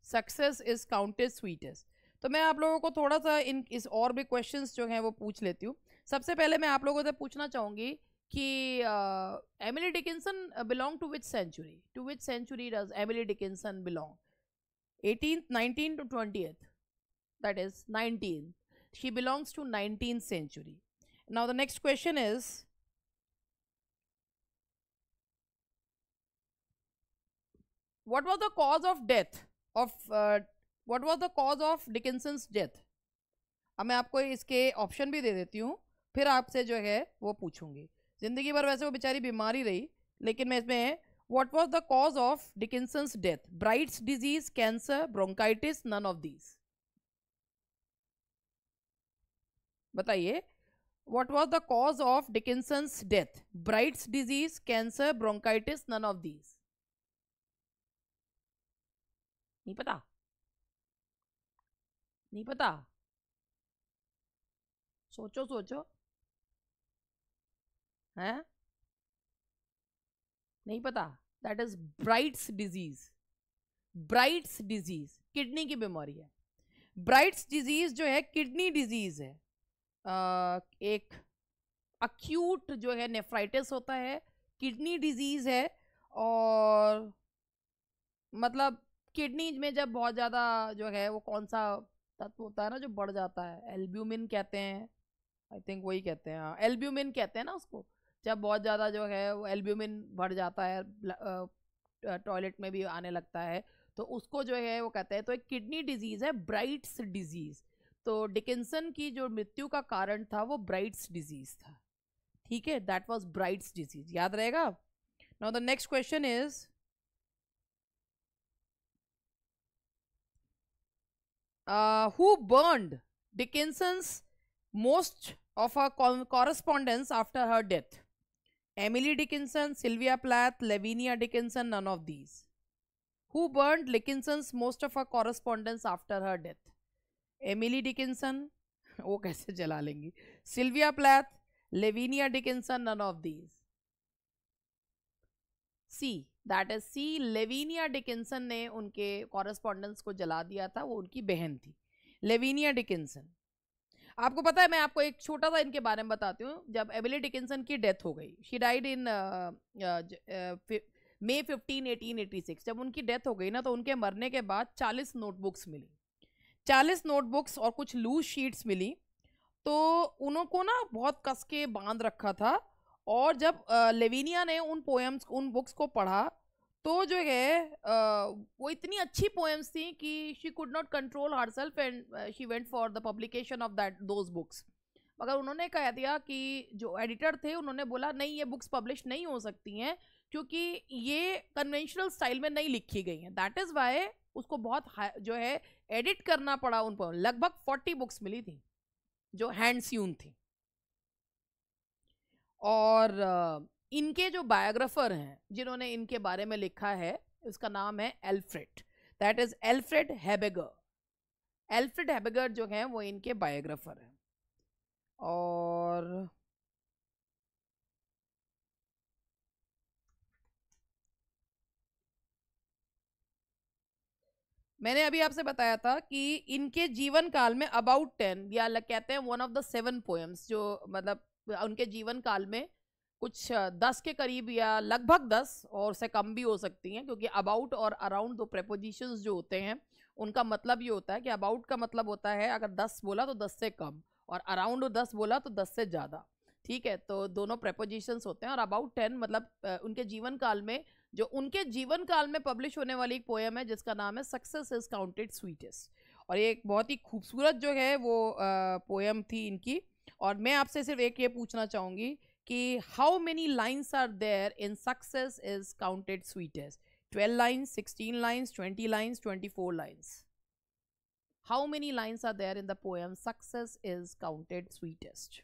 Success is countess sweetest. तो मैं आप लोगों को थोड़ा सा इस और भी क्वेश्चंस जो हैं वो पूछ लेती हूँ. सबसे पहले मैं आप लोगों से पूछना चाहूंगी कि Emily Dickinson belong to which century? To which century does Emily Dickinson belong? 18th, 19th to 20th? That is 19th. She belongs to 19th century. Now the next question is, what was the cause of death of what was the cause of Dickinson's death? अब मैं आपको इसके option भी दे देती हूँ, फिर आपसे जो है वो पूछूंगी. जिंदगी भर वैसे वो बेचारी बीमार ही रही, लेकिन मैं इसमें what was the cause of Dickinson's death? Bright's disease, cancer, bronchitis, none of these. बताइए, what was the cause of Dickinson's death? Bright's disease, cancer, bronchitis, none of these. नहीं पता? नहीं पता? सोचो सोचो। हैं? नहीं पता? That is brides disease. Brides disease kidney की बीमारी है। ब्राइट्स डिजीज जो है किडनी डिजीज है। एक अक्यूट जो है नेफ्राइटिस होता है, किडनी डिजीज है। और मतलब किडनी में जब बहुत ज़्यादा जो है वो कौन सा तत्व होता है ना जो बढ़ जाता है, एल्ब्यूमिन कहते हैं, आई थिंक वही कहते हैं, हाँ एल्ब्यूमिन कहते हैं ना उसको। जब बहुत ज़्यादा जो है वो एल्ब्यूमिन बढ़ जाता है, टॉयलेट में भी आने लगता है, तो उसको जो है वो कहते हैं। तो एक किडनी डिजीज है ब्राइट्स डिजीज। तो डिकिंसन की जो मृत्यु का कारण था वो ब्राइट्स डिजीज था। ठीक है, दैट वाज ब्राइट्स डिजीज, याद रहेगा। Now the next question is who burned Dickinson's most of her correspondence after her death? Emily Dickinson, Sylvia Plath, Lavinia Dickinson, none of these. Who burned Dickinson's most of her correspondence after her death? Emily Dickinson, वो कैसे जला लेंगी? Sylvia Plath, Lavinia Dickinson, none of these. C, that is C, Lavinia Dickinson ने उनके correspondence को जला दिया था, वो उनकी बहन थी लेविनिया डिकिंसन। आपको पता है, मैं आपको एक छोटा सा इनके बारे में बताती हूँ। जब एमिली डिकिंसन की डेथ हो गई, शी डाइड इन May 15, 1886। जब उनकी डेथ हो गई ना, तो उनके मरने के बाद 40 नोटबुक्स मिली, 40 नोटबुक्स और कुछ लूज शीट्स मिली। तो उनको ना बहुत कस के बांध रखा था। और जब लेविनिया ने उन पोएम्स, उन बुक्स को पढ़ा, तो जो है वो इतनी अच्छी पोएम्स थी कि she could not control herself and she went for the publication of that those books. मगर उन्होंने कह दिया कि जो एडिटर थे उन्होंने बोला नहीं, ये बुक्स पब्लिश नहीं हो सकती हैं क्योंकि ये कन्वेंशनल स्टाइल में नहीं लिखी गई हैं। दैट इज़ वाई उसको बहुत जो है एडिट करना पड़ा उन पर। लगभग 40 बुक्स मिली थी जो हैंड स्यून थी। और इनके जो बायोग्राफर हैं जिन्होंने इनके बारे में लिखा है, उसका नाम है Alfred, that is Alfred Habegger. Alfred Habegger जो है वो इनके बायोग्राफर हैं। और मैंने अभी आपसे बताया था कि इनके जीवन काल में अबाउट 10 या कहते हैं वन ऑफ द 7 पोएम्स, जो मतलब उनके जीवन काल में कुछ 10 के करीब या लगभग 10 और से कम भी हो सकती हैं, क्योंकि अबाउट और अराउंड दो प्रेपोजिशंस जो होते हैं उनका मतलब ये होता है कि अबाउट का मतलब होता है अगर 10 बोला तो 10 से कम, और अराउंड 10 बोला तो 10 से ज़्यादा। ठीक है, तो दोनों प्रेपोजिशंस होते हैं। और अबाउट 10 मतलब उनके जीवन काल में, जो उनके जीवन काल में पब्लिश होने वाली एक पोएम है जिसका नाम है सक्सेस इज काउंटेड स्वीटेस्ट। और ये एक बहुत ही खूबसूरत जो है वो पोएम थी इनकी। और मैं आपसे सिर्फ एक ये पूछना चाहूँगी कि how many lines are there in success is counted sweetest? 12 lines, 16 lines, 20 lines, 24 lines? How many lines are there in the poem success is counted sweetest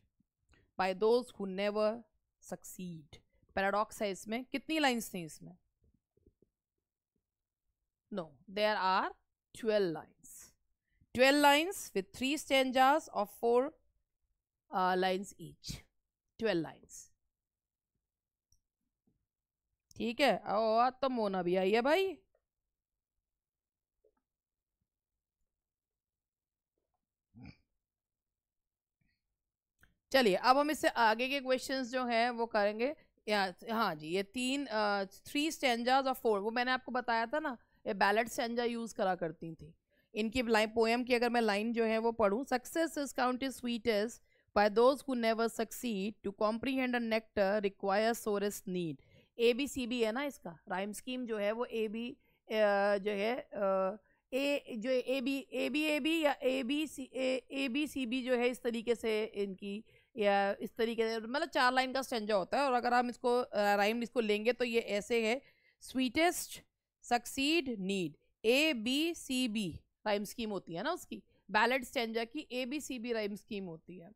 by those who never succeed? Paradox है इसमें। कितनी lines थी इसमें? No, there are 12 lines. 12 lines with 3 stanzas of 4 lines each. 12 lines. ठीक है, और तो मोना भी आई है भाई। चलिए अब हम इससे आगे के क्वेश्चंस जो हैं वो करेंगे। हाँ जी, ये 3 स्टैंजास ऑफ 4, वो मैंने आपको बताया था ना, ये बैलेट स्टैंजा यूज करा करती थी। इनकी लाइन, पोएम की अगर मैं लाइन जो है वो पढ़ूँ, success is counted sweetest by those who never succeed, to comprehend a nectar require sorest need. ABCB है ना इसका राइम स्कीम जो है वो AB जो है ए जो AB या ABCB जो है, इस तरीके से इनकी, या इस तरीके से मतलब 4 लाइन का स्टेंजा होता है। और अगर हम इसको राइम इसको लेंगे तो ये ऐसे है, sweetest, succeed, need. ABCB rhyme scheme होती है ना उसकी, बैलेट स्टेंजा की ABCB राइम स्कीम होती है।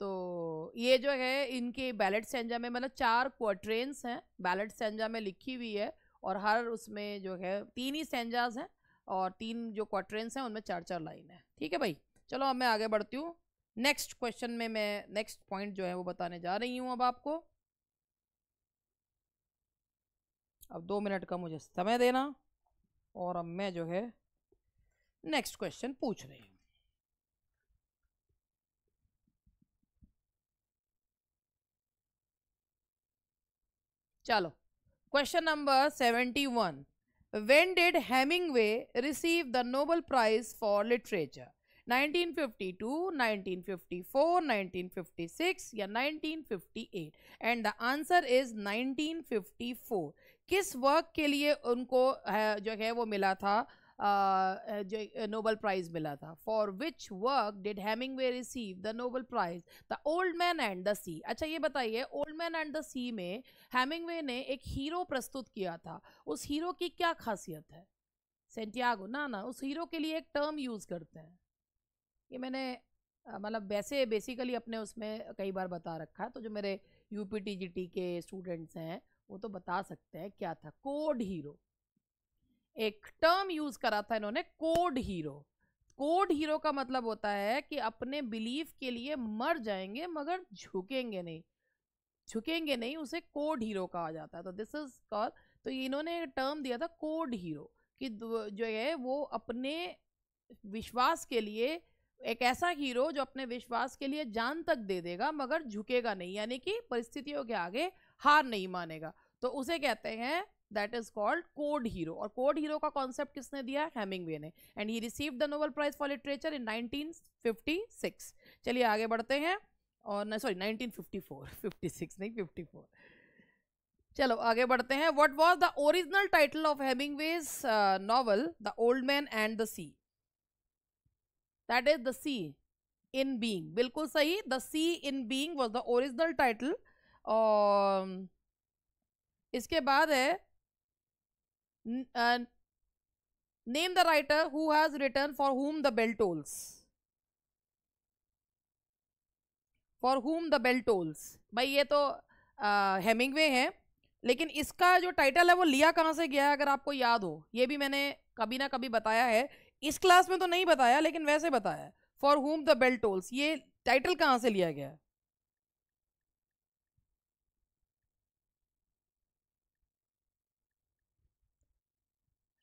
तो ये जो है इनके बैलेट स्टेंजा में मतलब 4 क्वार्ट्रेन्स हैं बैलेट स्टेंजा में लिखी हुई है, और हर उसमें जो है 3 ही स्टेंजाज हैं। और 3 जो क्वार्टरेंस हैं उनमें 4-4 लाइन है। ठीक है भाई, चलो अब मैं आगे बढ़ती हूँ। नेक्स्ट क्वेश्चन में मैं नेक्स्ट पॉइंट जो है वो बताने जा रही हूँ अब आपको। अब 2 मिनट का मुझे समय देना और अब मैं जो है नेक्स्ट क्वेश्चन पूछ रही हूँ। चलो, question number 71। When did Hemingway receive the Nobel Prize for Literature? 1952, 1954, 1956 या 1958? And the answer is 1954। किस वर्क के लिए उनको जो है वो मिला था, जो नोबेल प्राइज मिला था? For which work did Hemingway receive the Nobel prize? The old man and the sea. अच्छा ये बताइए, old man and the sea में हेमिंगवे ने एक हीरो प्रस्तुत किया था, उस हीरो की क्या खासियत है? सेंटियागो ना, उस हीरो के लिए एक टर्म यूज करते हैं, ये मैंने मतलब वैसे बेसिकली अपने उसमें कई बार बता रखा है, तो जो मेरे यूपीटीजीटी के स्टूडेंट्स हैं वो तो बता सकते हैं क्या था। कोड हीरो, एक टर्म यूज करा था इन्होंने, कोड हीरो। कोड हीरो का मतलब होता है कि अपने बिलीफ के लिए मर जाएंगे मगर झुकेंगे नहीं, झुकेंगे नहीं, उसे कोड हीरो कहा जाता है। तो दिस इज कॉल्ड, तो इन्होंने टर्म दिया था कोड हीरो कि जो है वो अपने विश्वास के लिए, एक ऐसा हीरो जो अपने विश्वास के लिए जान तक दे देगा मगर झुकेगा नहीं, यानी कि परिस्थितियों के आगे हार नहीं मानेगा, तो उसे कहते हैं, that is called code hero. और कोड हीरो का कॉन्सेप्ट किसने दिया? हेमिंगवे ने। And he received the Nobel Prize for literature in 1956। चलिए आगे बढ़ते हैं, और सॉरी 1954, 56 नहीं 54। चलो आगे बढ़ते हैं। What was the original title of Hemingway's novel the old man and the sea? That is the sea in being, बिल्कुल सही, the sea in being was the original title. और इसके बाद है name the writer who has written for whom the bell tolls. For whom the bell tolls, भाई ये तो Hemingway है, लेकिन इसका जो टाइटल है वो लिया कहाँ से गया है अगर आपको याद हो? ये भी मैंने कभी ना कभी बताया है, इस क्लास में तो नहीं बताया लेकिन वैसे बताया है। For whom the bell tolls, ये टाइटल कहाँ से लिया गया है?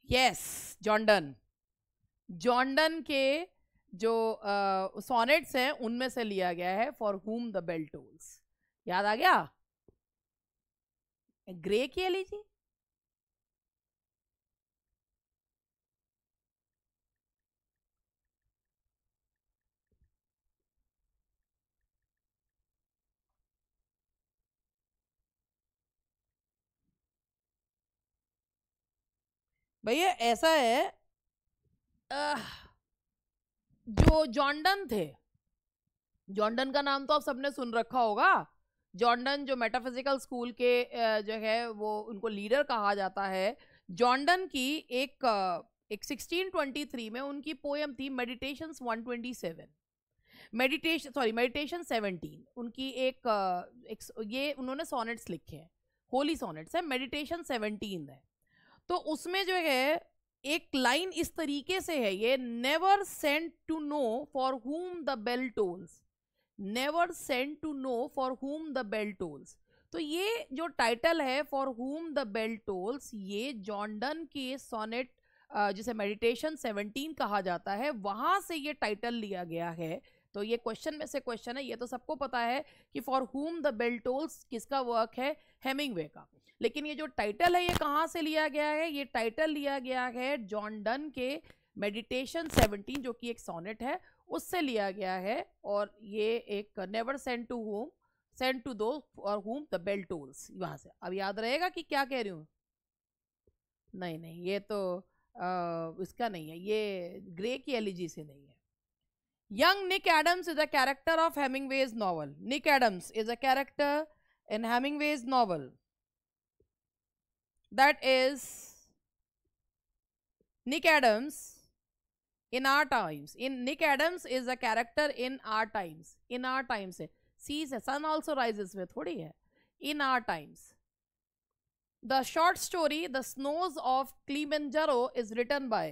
Yes, John Donne. John Donne के जो सोनेट्स हैं उनमें से लिया गया है, for whom the bell tolls. याद आ गया? ग्रे की एलिजी। भैया ऐसा है, जो जॉर्डन थे, जॉर्डन का नाम तो आप सबने सुन रखा होगा। जॉर्डन जो मेटाफिजिकल स्कूल के जो है वो उनको लीडर कहा जाता है। जॉर्डन की एक 1623 में उनकी पोयम थी मेडिटेशंस 127, मेडिटेशन 17। उनकी एक ये उन्होंने सोनेट्स लिखे हैं, होली सोनेट्स है, मेडिटेशन 17 है। तो उसमें जो है एक लाइन इस तरीके से है ये, never send to know for whom the bell tolls, never send to know for whom the bell tolls. तो ये जो टाइटल है for whom the bell tolls, ये जॉन डन के सोनेट जिसे मेडिटेशन 17 कहा जाता है, वहां से ये टाइटल लिया गया है। तो ये क्वेश्चन में से क्वेश्चन है, ये तो सबको पता है कि for whom the bell tolls किसका वर्क है? हेमिंगवे का। लेकिन ये जो टाइटल है ये कहाँ से लिया गया है? ये टाइटल लिया गया है जॉन डन के मेडिटेशन 17 जो कि एक सोनेट है, उससे लिया गया है। और ये एक never send to home, send to दो और हुम द बेल टोल्स, वहां से। अब याद रहेगा कि क्या कह रही हूँ? नहीं नहीं, ये तो इसका नहीं है, ये ग्रे की एलिजी से नहीं है। Young Nick Adams is a character of Hemingway's novel. Nick Adams is a character in Hemingway's novel that is Nick Adams in our times. In Nick Adams is a character in our times. In our times है, sea से sun also rises में थोड़ी है, in our times. The short story The Snows of Kilimanjaro is written by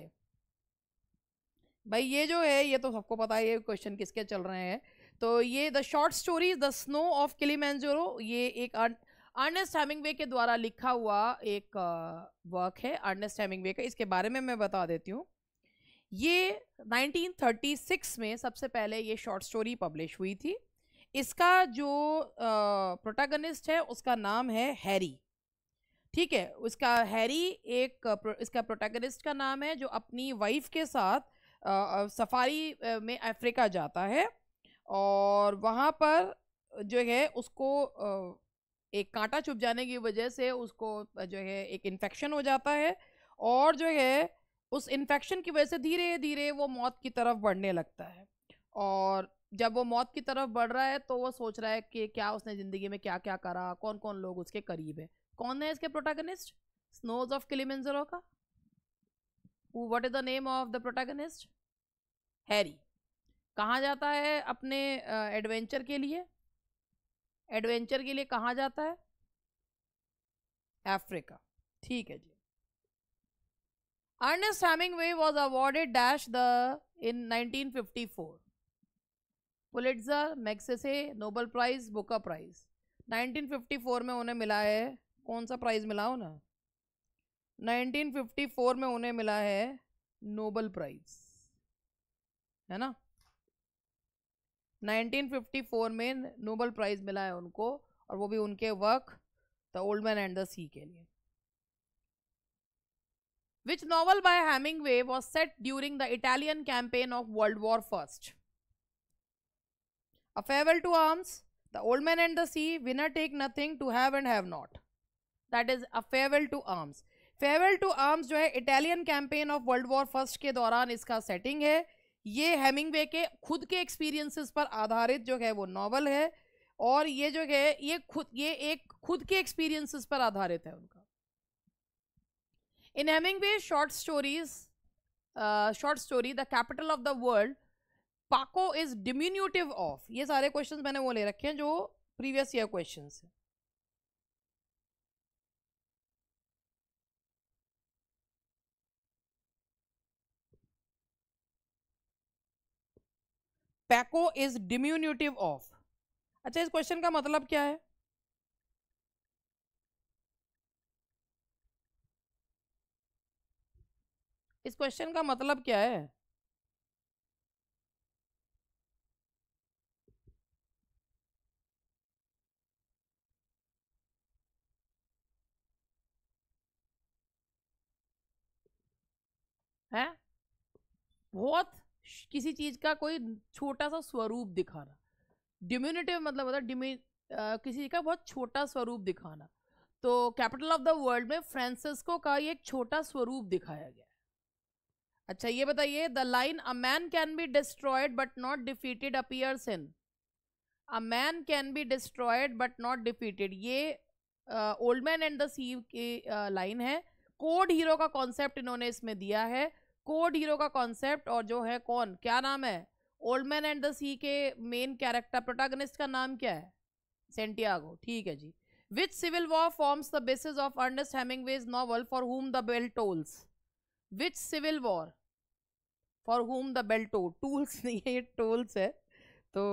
भाई ये जो है ये तो सबको पता है ये क्वेश्चन किसके चल रहे हैं। तो ये the short story the snow of Kilimanjaro, ये एक अर्नेस्ट हेमिंग्वे के द्वारा लिखा हुआ एक वर्क है अर्नेस्ट हेमिंग्वे का। इसके बारे में मैं बता देती हूँ। ये 1936 में सबसे पहले ये शॉर्ट स्टोरी पब्लिश हुई थी। इसका जो प्रोटैगनिस्ट है उसका नाम है हैरी, ठीक है। उसका हैरी एक इसका प्रोटैगनिस्ट का नाम है, जो अपनी वाइफ के साथ सफारी में अफ्रीका जाता है और वहाँ पर जो है उसको एक कांटा चुभ जाने की वजह से उसको जो है एक इन्फेक्शन हो जाता है और जो है उस इन्फेक्शन की वजह से धीरे धीरे वो मौत की तरफ बढ़ने लगता है। और जब वो मौत की तरफ बढ़ रहा है तो वो सोच रहा है कि क्या उसने ज़िंदगी में क्या क्या करा, कौन कौन लोग उसके करीब है। कौन है इसके प्रोटैगनिस्ट स्नोज ऑफ किलिमंजारो का? What is the name of the protagonist? Harry. कहाँ जाता है अपने एडवेंचर के लिए? एडवेंचर के लिए कहाँ जाता है? अफ्रीका, ठीक है जी। Ernest Hemingway was awarded dash the in 1954 Pulitzer, Magsaysay, Nobel prize, Booker prize. 1954 में उन्हें मिला है कौन सा प्राइज मिला हो ना? 1954 में उन्हें मिला है नोबेल प्राइज, है ना। 1954 में नोबेल प्राइज मिला है उनको, और वो भी उनके work the old man and the sea के लिए। Which novel by Hemingway was set during the Italian campaign of World War I? A Farewell to Arms, The Old Man and the Sea, Winner Take Nothing, To Have and Have Not. That is A Farewell to Arms. Farewell to Arms जो है Italian campaign of world war first के दौरान इसका setting है। ये Hemingway के खुद के एक्सपीरियंसेस पर आधारित जो है वो नॉवल है, और ये जो है ये एक खुद के एक्सपीरियंसेस पर आधारित है उनका। In Hemingway's short story, The Capital of the World, Paco is diminutive of। ये सारे क्वेश्चंस मैंने वो ले रखे हैं जो प्रीवियस ईयर क्वेश्चंस हैं। Paco is diminutive of। अच्छा, इस क्वेश्चन का मतलब क्या है? इस क्वेश्चन का मतलब क्या है? है बहुत किसी चीज का कोई छोटा सा स्वरूप दिखाना। डिम्यूनिटिव मतलब होता है किसी का बहुत छोटा स्वरूप दिखाना। तो कैपिटल ऑफ द वर्ल्ड में फ्रांसिस्को का ये एक छोटा स्वरूप दिखाया गया है। अच्छा, ये बताइए, the line a man can be destroyed but not defeated appears in. A man can be destroyed but not defeated, ये ओल्ड मैन एंड द सी की लाइन है। कोड हीरो का कॉन्सेप्ट इन्होंने इसमें दिया है। कोड हीरो का कॉन्सेप्ट, और जो है कौन, क्या नाम है old man and the sea के मेन कैरेक्टर प्रोटैगनिस्ट का नाम क्या है? सेंटियागो, ठीक है जी। Which civil war forms the basis of Ernest Hemingway's novel for whom the bell tolls? Which civil war for whom the bell tools नहीं है, ये टोल्स है। तो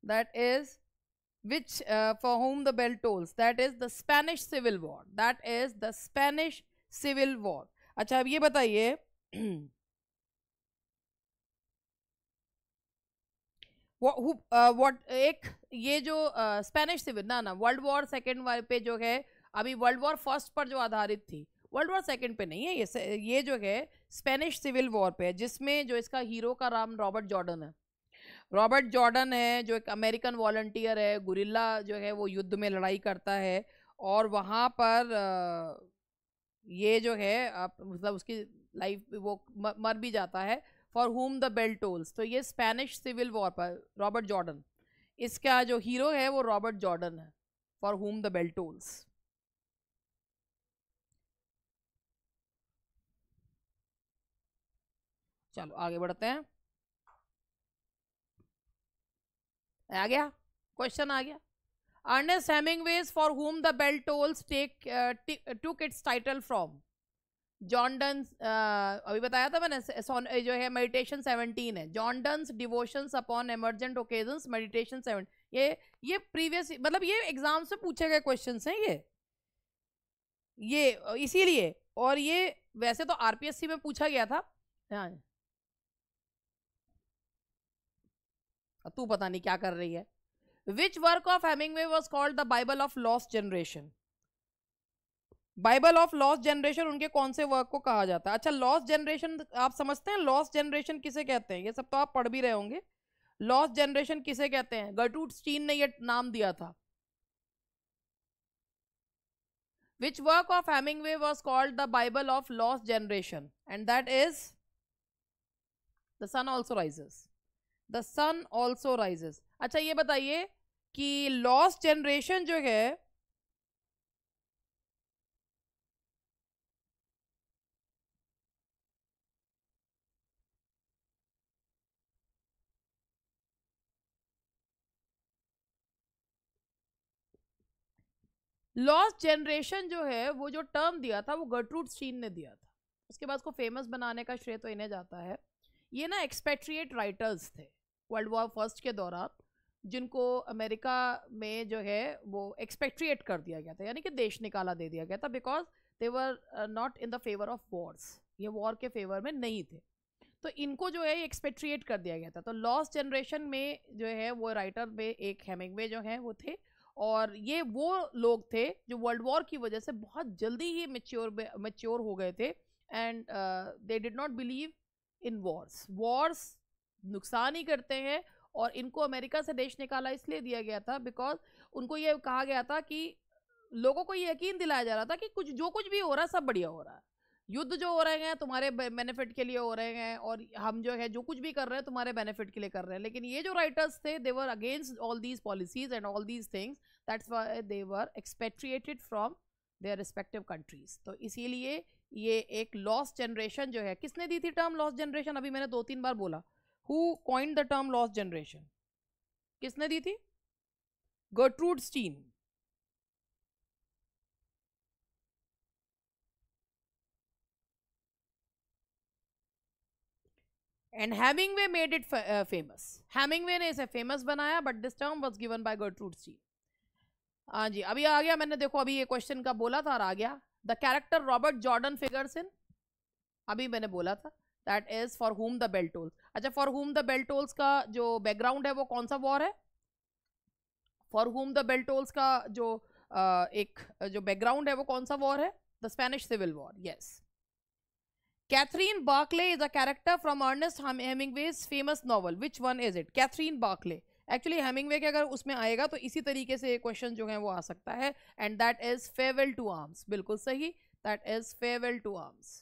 that is which for whom the bell tolls, that is the Spanish Civil War, that is the Spanish Civil War। अच्छा, अब ये बताइए what एक ये जो स्पेनिश सिविल ना वर्ल्ड वॉर सेकेंड पे जो है, अभी वर्ल्ड वॉर फर्स्ट पर जो आधारित थी, वर्ल्ड वॉर सेकेंड पे नहीं है ये जो है स्पेनिश सिविल वॉर पे है, जिसमें जो इसका हीरो का नाम रॉबर्ट जॉर्डन है। रॉबर्ट जॉर्डन है जो एक अमेरिकन वॉलंटियर है, गुरिल्ला जो है वो युद्ध में लड़ाई करता है, और वहाँ पर ये जो है मतलब उसकी लाइफ वो मर भी जाता है। For whom the bell tolls, तो ये स्पेनिश सिविल वॉर पर रॉबर्ट जॉर्डन, इसका जो हीरो है वो रॉबर्ट जॉर्डन है, for whom the bell tolls. चलो आगे बढ़ते हैं। आ गया क्वेश्चन, आ गया। Ernest Hemingway's for whom the bell tolls took its title from। John Donne's, अभी बताया था मैंने, जो है मेडिटेशन 17 है, John Donne's devotions upon emergent occasions meditation 7। ये प्रीवियस, मतलब ये एग्जाम से पूछे गए क्वेश्चंस हैं ये इसीलिए, और ये वैसे तो आरपीएससी में पूछा गया था। हाँ, तू पता नहीं क्या कर रही है। Which work of Hemingway was called the Bible of lost generation? Bible of lost generation उनके कौन से वर्क को कहा जाता है? अच्छा, लॉस्ट जनरेशन आप समझते हैं लॉस्ट जनरेशन किसे कहते हैं? ये सब तो आप पढ़ भी रहे होंगे। लॉस्ट जनरेशन किसे कहते हैं? गर्टरूड स्टीन ने ये नाम दिया था। Which work of Hemingway was called the Bible of Lost Generation? And that is The Sun Also Rises. The Sun Also Rises. अच्छा, ये बताइए कि लॉस्ट जनरेशन जो है लॉस्ट जनरेशन जो है, वो जो टर्म दिया था वो गर्टरूड स्टीन ने दिया था। उसके बाद उसको फेमस बनाने का श्रेय तो इन्हें जाता है। ये ना एक्सपेट्रिएट राइटर्स थे वर्ल्ड वॉर फर्स्ट के दौरान, जिनको अमेरिका में जो है वो एक्सपेट्रिएट कर दिया गया था, यानी कि देश निकाला दे दिया गया था, because they were not in the favour of Wars, ये वॉर के फेवर में नहीं थे, तो इनको जो है एक्सपेट्रिएट कर दिया गया था। तो लॉस्ट जनरेशन में जो है वो राइटर में एक हेमिंगवे जो है वो थे, और ये वो लोग थे जो वर्ल्ड वॉर की वजह से बहुत जल्दी ही मेच्योर हो गए थे, and they did not believe in Wars नुकसान ही करते हैं, और इनको अमेरिका से देश निकाला इसलिए दिया गया था बिकॉज उनको ये कहा गया था कि लोगों को ये यकीन दिलाया जा रहा था कि जो कुछ भी हो रहा है सब बढ़िया हो रहा है, युद्ध जो हो रहे हैं तुम्हारे बेनिफिट के लिए हो रहे हैं, और हम जो है जो कुछ भी कर रहे हैं तुम्हारे बेनिफिट के लिए कर रहे हैं। लेकिन ये जो राइटर्स थे, they were against all these policies and all these things, that's why they were expatriated from their respective countries. तो इसीलिए ये एक लॉस्ट जनरेशन जो है, किसने दी थी टर्म लॉस्ट जनरेशन? अभी मैंने 2-3 बार बोला, who coined the term lost generation? किसने दी थी? Gertrude Stein. And Hemingway made it famous. Hemingway ने इसे फेमस बनाया, but this term was given by Gertrude Steele. हाँ जी, अभी आ गया, मैंने देखो अभी ये क्वेश्चन का बोला था और आ गया। The character Robert Jordan figures in, अभी मैंने बोला था, that is for whom the bell tolls. अच्छा, for whom the bell tolls का जो बैकग्राउंड है वो कौन सा वॉर है? For whom the bell tolls का जो एक जो बैकग्राउंड है वो कौन सा वॉर है? The Spanish civil War, yes. Catherine Barclay is a character from Ernest Hemingway's famous novel. Which one is it? Catherine Barclay. Actually Hemingway के अगर उसमें आएगा तो इसी तरीके से क्वेश्चन जो है वो आ सकता है, and that is Farewell to Arms. बिल्कुल सही, that is Farewell to Arms.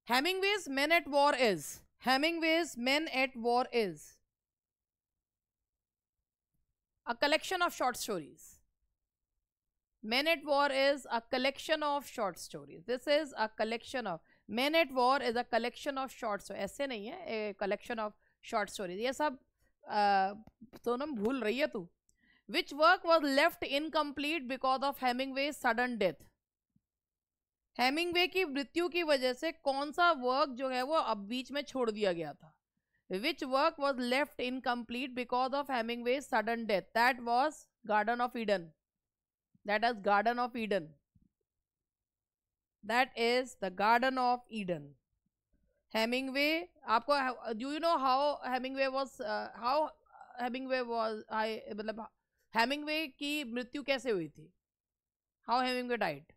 Hemingway's Men at War is, Hemingway's Men at War is a collection of short stories. Men at War is a collection of short stories. This is a collection of, Men at War is a collection of short stories. ऐसे नहीं है, a collection of short stories. ये सब तो ना भूल रही है तू। Which work was left incomplete because of Hemingway's sudden death? Hemingway की मृत्यु की वजह से कौन सा वर्क जो है वो अब बीच में छोड़ दिया गया था? Which work was left incomplete because of Hemingway's sudden death? That was Garden of Eden. That is Garden of Eden. That is the Garden of Eden. Hemingway, आपको do you know how Hemingway was मतलब Hemingway की मृत्यु कैसे हुई थी? How Hemingway died?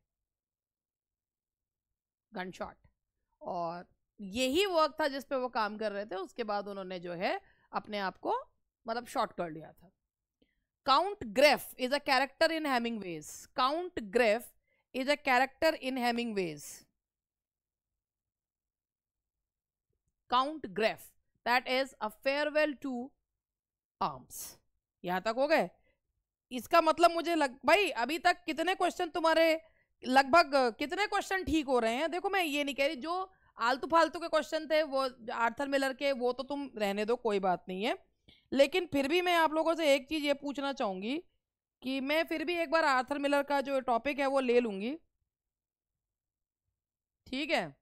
Gunshot. और यही work था जिस पे वो काम कर रहे थे, उसके बाद उन्होंने जो है अपने आप को मतलब शॉर्ट कर लिया था। Count Greff is a character in Hemingway's. Count Greff is a character in Hemingway's. Count Greff. That is a Farewell to Arms. यहां तक हो गए? इसका मतलब मुझे भाई अभी तक कितने क्वेश्चन तुम्हारे, लगभग कितने क्वेश्चन ठीक हो रहे हैं? देखो मैं ये नहीं कह रही, जो आलतू फालतू के क्वेश्चन थे वो आर्थर मिलर के, वो तो तुम रहने दो, कोई बात नहीं है, लेकिन फिर भी मैं आप लोगों से एक चीज ये पूछना चाहूंगी कि मैं फिर भी एक बार आर्थर मिलर का जो टॉपिक है वो ले लूंगी, ठीक है।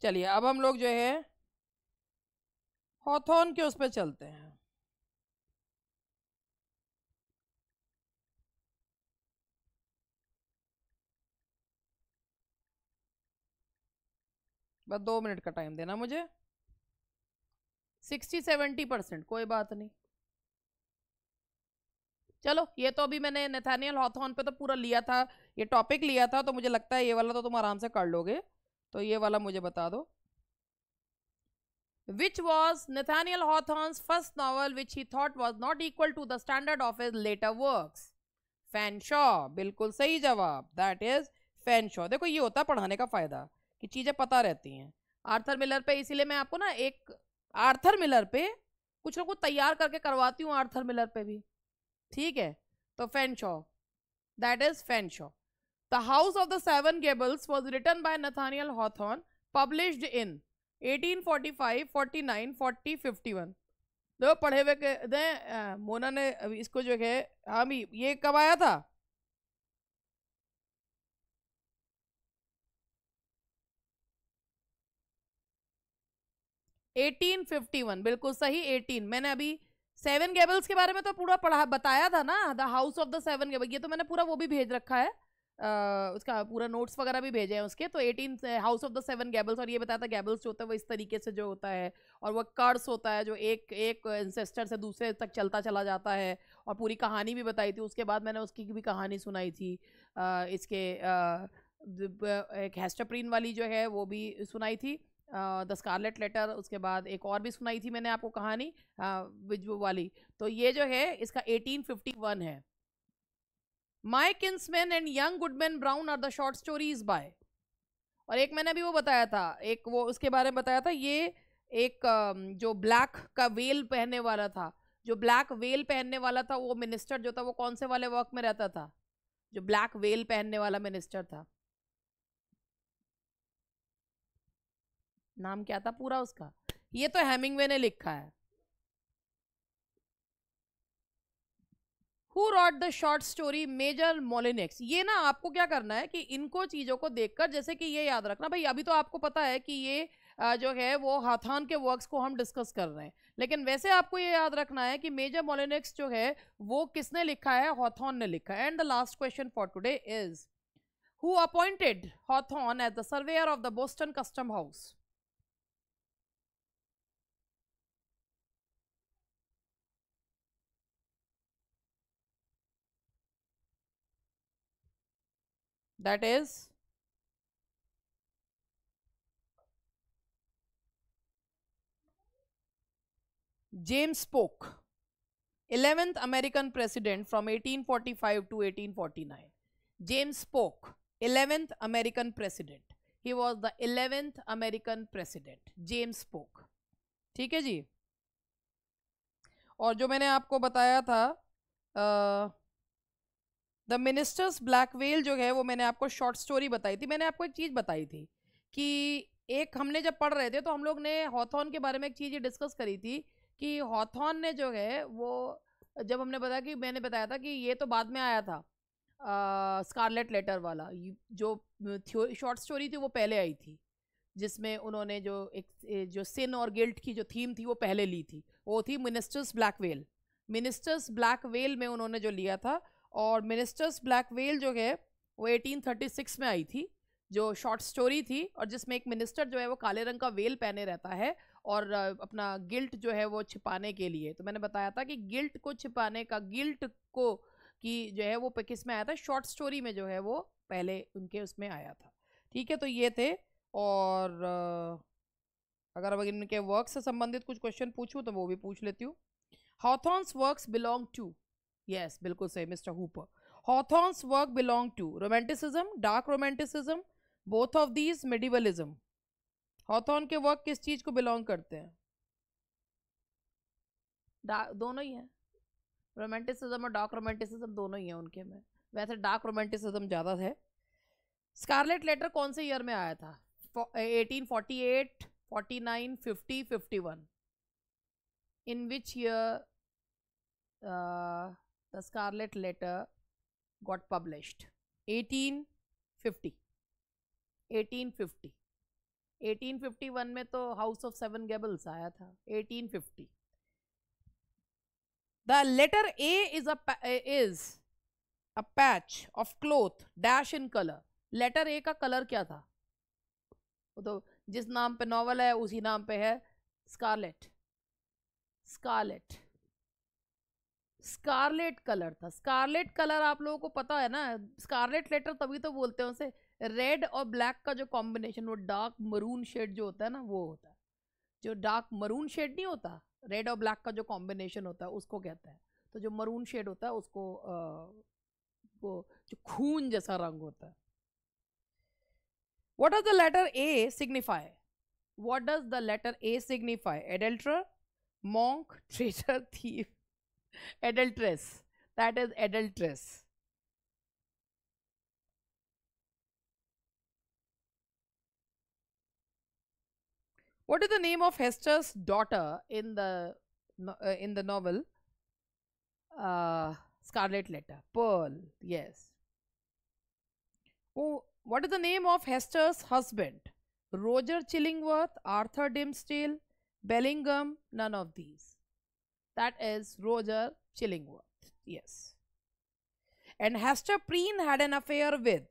चलिए अब हम लोग जो है हॉथॉर्न के उस पर चलते हैं। बस 2 मिनट का टाइम देना मुझे। 60-70%, कोई बात नहीं। चलो ये तो अभी मैंने नेथानियल हॉथॉर्न पे तो पूरा लिया था, ये टॉपिक लिया था, तो मुझे लगता है ये वाला तो तुम आराम से कर लोगे। तो ये वाला मुझे बता दो। Which was Nathaniel Hawthorne's first novel which he thought was not equal to the standard of his later works? Fanshawe, बिल्कुल सही जवाब, दैट इज फैनशॉ। देखो ये होता है पढ़ाने का फायदा कि चीजें पता रहती हैं। आर्थर मिलर पे इसीलिए मैं आपको ना एक आर्थर मिलर पे कुछ लोगों को तैयार करके करवाती हूँ, आर्थर मिलर पे भी, ठीक है। तो Fanshawe, that is Fanshawe. The house of the seven gables was written by Nathaniel Hawthorne, published in 1845, 49, 40, 51। दो पढ़े हुए के दे मोना ने अभी इसको जो है, हाँ भी ये कब आया था? एटीन 51, बिल्कुल सही 18। मैंने अभी सेवन गेबल्स के बारे में तो पूरा पढ़ा बताया था ना, the house of the seven Gable, ये तो मैंने पूरा वो भी भेज रखा है, उसका पूरा नोट्स वगैरह भी भेजे हैं उसके। तो 18 house of the seven gables, और ये बताया था गैबल्स जो होता है वो इस तरीके से जो होता है, और वो कर्स होता है जो एक एक इंसेस्टर से दूसरे तक चलता चला जाता है, और पूरी कहानी भी बताई थी। उसके बाद मैंने उसकी भी कहानी सुनाई थी, इसके एक हेस्टप्रीन वाली जो है वो भी सुनाई थी, द स्कारलेट लेटर। उसके बाद एक और भी सुनाई थी मैंने आपको कहानी विजू वाली। तो ये जो है इसका 1851 है। My kinsman and young goodman Brown are the short stories by. और एक मैंने अभी वो बताया था, एक वो उसके बारे में बताया था, ये एक जो ब्लैक का वेल पहनने वाला था, जो ब्लैक वेल पहनने वाला था वो मिनिस्टर जो था वो कौन से वाले वर्क में रहता था, जो ब्लैक वेल पहनने वाला मिनिस्टर था, नाम क्या था पूरा उसका? ये तो हेमिंगवे ने लिखा है। Who wrote the short story Major Molineux? ये ना आपको क्या करना है कि इनको चीजों को देखकर, जैसे कि ये याद रखना भाई, अभी तो आपको पता है कि ये जो है वो हाथान के वर्क्स को हम डिस्कस कर रहे हैं, लेकिन वैसे आपको ये याद रखना है कि मेजर मोलिनेक्स जो है वो किसने लिखा है? हॉथॉर्न ने लिखा है। And the last question for today is, who appointed Hawthorne as the surveyor of the Boston custom house? That is James Polk, 11th American president from 1845 to 1849. James Polk, 11th American president. He was the 11th American president. James Polk. ठीक है जी। और जो मैंने आपको बताया था the ministers black well जो है वो मैंने आपको शॉर्ट स्टोरी बताई थी। मैंने आपको एक चीज़ बताई थी कि एक हमने जब पढ़ रहे थे तो हम लोग ने हॉथॉर्न के बारे में एक चीज़ डिस्कस करी थी कि हॉथॉर्न ने जो है वो, जब हमने बताया कि मैंने बताया था कि ये तो बाद में आया था स्कारलेट लेटर वाला, जो शॉर्ट स्टोरी थी वो पहले आई थी, जिसमें उन्होंने जो एक जो सिन और गिल्ट की जो थीम थी वो पहले ली थी, वो थी ministers black well. Ministers black well में उन्होंने जो लिया था, और मिनिस्टर्स ब्लैक वेल जो है वो 1836 में आई थी, जो शॉर्ट स्टोरी थी, और जिसमें एक मिनिस्टर जो है वो काले रंग का वेल पहने रहता है और अपना गिल्ट जो है वो छिपाने के लिए। तो मैंने बताया था कि गिल्ट को छिपाने का, गिल्ट को कि जो है वो किस में आया था, शॉर्ट स्टोरी में जो है वो पहले उनके उसमें आया था। ठीक है, तो ये थे। और अगर अब इनके वर्क से संबंधित कुछ क्वेश्चन पूछूं तो वो भी पूछ लेती हूँ। Hawthorne's works belong to, yes बिल्कुल सही mister Hooper, Hawthorne's work belong to romanticism, dark romanticism, both of these, medievalism. Hawthorne के वर्क किस चीज को बिलोंग करते हैं? दोनों ही है, रोमांटिसिज्म और डार्क रोमांटिसिज्म दोनों ही है उनके में। वैसे डार्क रोमांटिसिज्म ज़्यादा है। स्कारलेट लेटर कौन से ईयर में आया था? 1848, 49, 50, 51. In which year the Scarlet Letter got published? 1850. 1850. 1851 में तो हाउस ऑफ सेवन गेबल्स आया था. 1850. The letter A is a patch of cloth dash in color. Letter A का कलर क्या था? वो तो जिस नाम पे नॉवल है उसी नाम पे है, स्कारलेट. स्कारलेट, स्कारलेट कलर था. स्कारलेट कलर आप लोगों को पता है ना. स्कारलेट लेटर तभी तो बोलते हैं उसे. रेड और ब्लैक का जो कॉम्बिनेशन, वो डार्क मरून शेड जो होता है ना, वो होता है. जो डार्क मरून शेड नहीं होता, रेड और ब्लैक का जो कॉम्बिनेशन होता है उसको कहते हैं. तो जो मरून शेड होता है उसको वो जो खून जैसा रंग होता है. What does the letter A signify? What does the letter A signify? Adulterer, monk, traitor, thief, adulteress. That is adulteress. What is the name of Hester's daughter in the novel Scarlet Letter? Pearl. Yes. Oh, what is the name of Hester's husband? Roger Chillingworth, Arthur Dimmesdale, Bellingham, none of these. That is Roger Chillingworth. Yes. And Hester Prynne had an affair with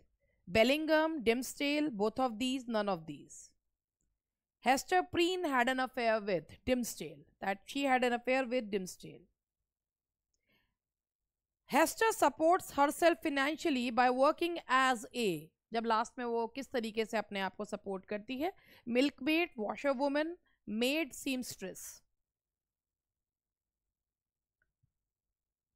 Bellingham, Dimmesdale, both of these, none of these. Hester Prynne had an affair with Dimmesdale. That she had an affair with Dimmesdale. Hester supports herself financially by working as a, जब last में वो किस तरीके से अपने आप को support करती है? Milkmaid, washer woman, made, seamstress.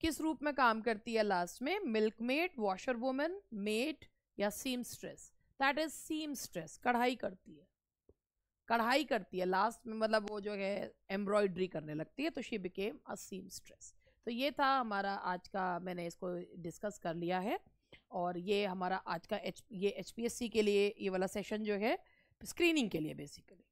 किस रूप में काम करती है लास्ट में? मिल्कमेड, वॉशर वुमन, मेड या सीमस्ट्रेस. That is seamstress. कढ़ाई करती है. कढ़ाई करती है लास्ट में, मतलब वो जो है एम्ब्रॉयडरी करने लगती है. तो शी बिकेम अ सीमस्ट्रेस. तो ये था हमारा आज का, मैंने इसको डिस्कस कर लिया है. और ये हमारा आज का ये HPSC के लिए ये वाला सेशन जो है स्क्रीनिंग के लिए बेसिकली.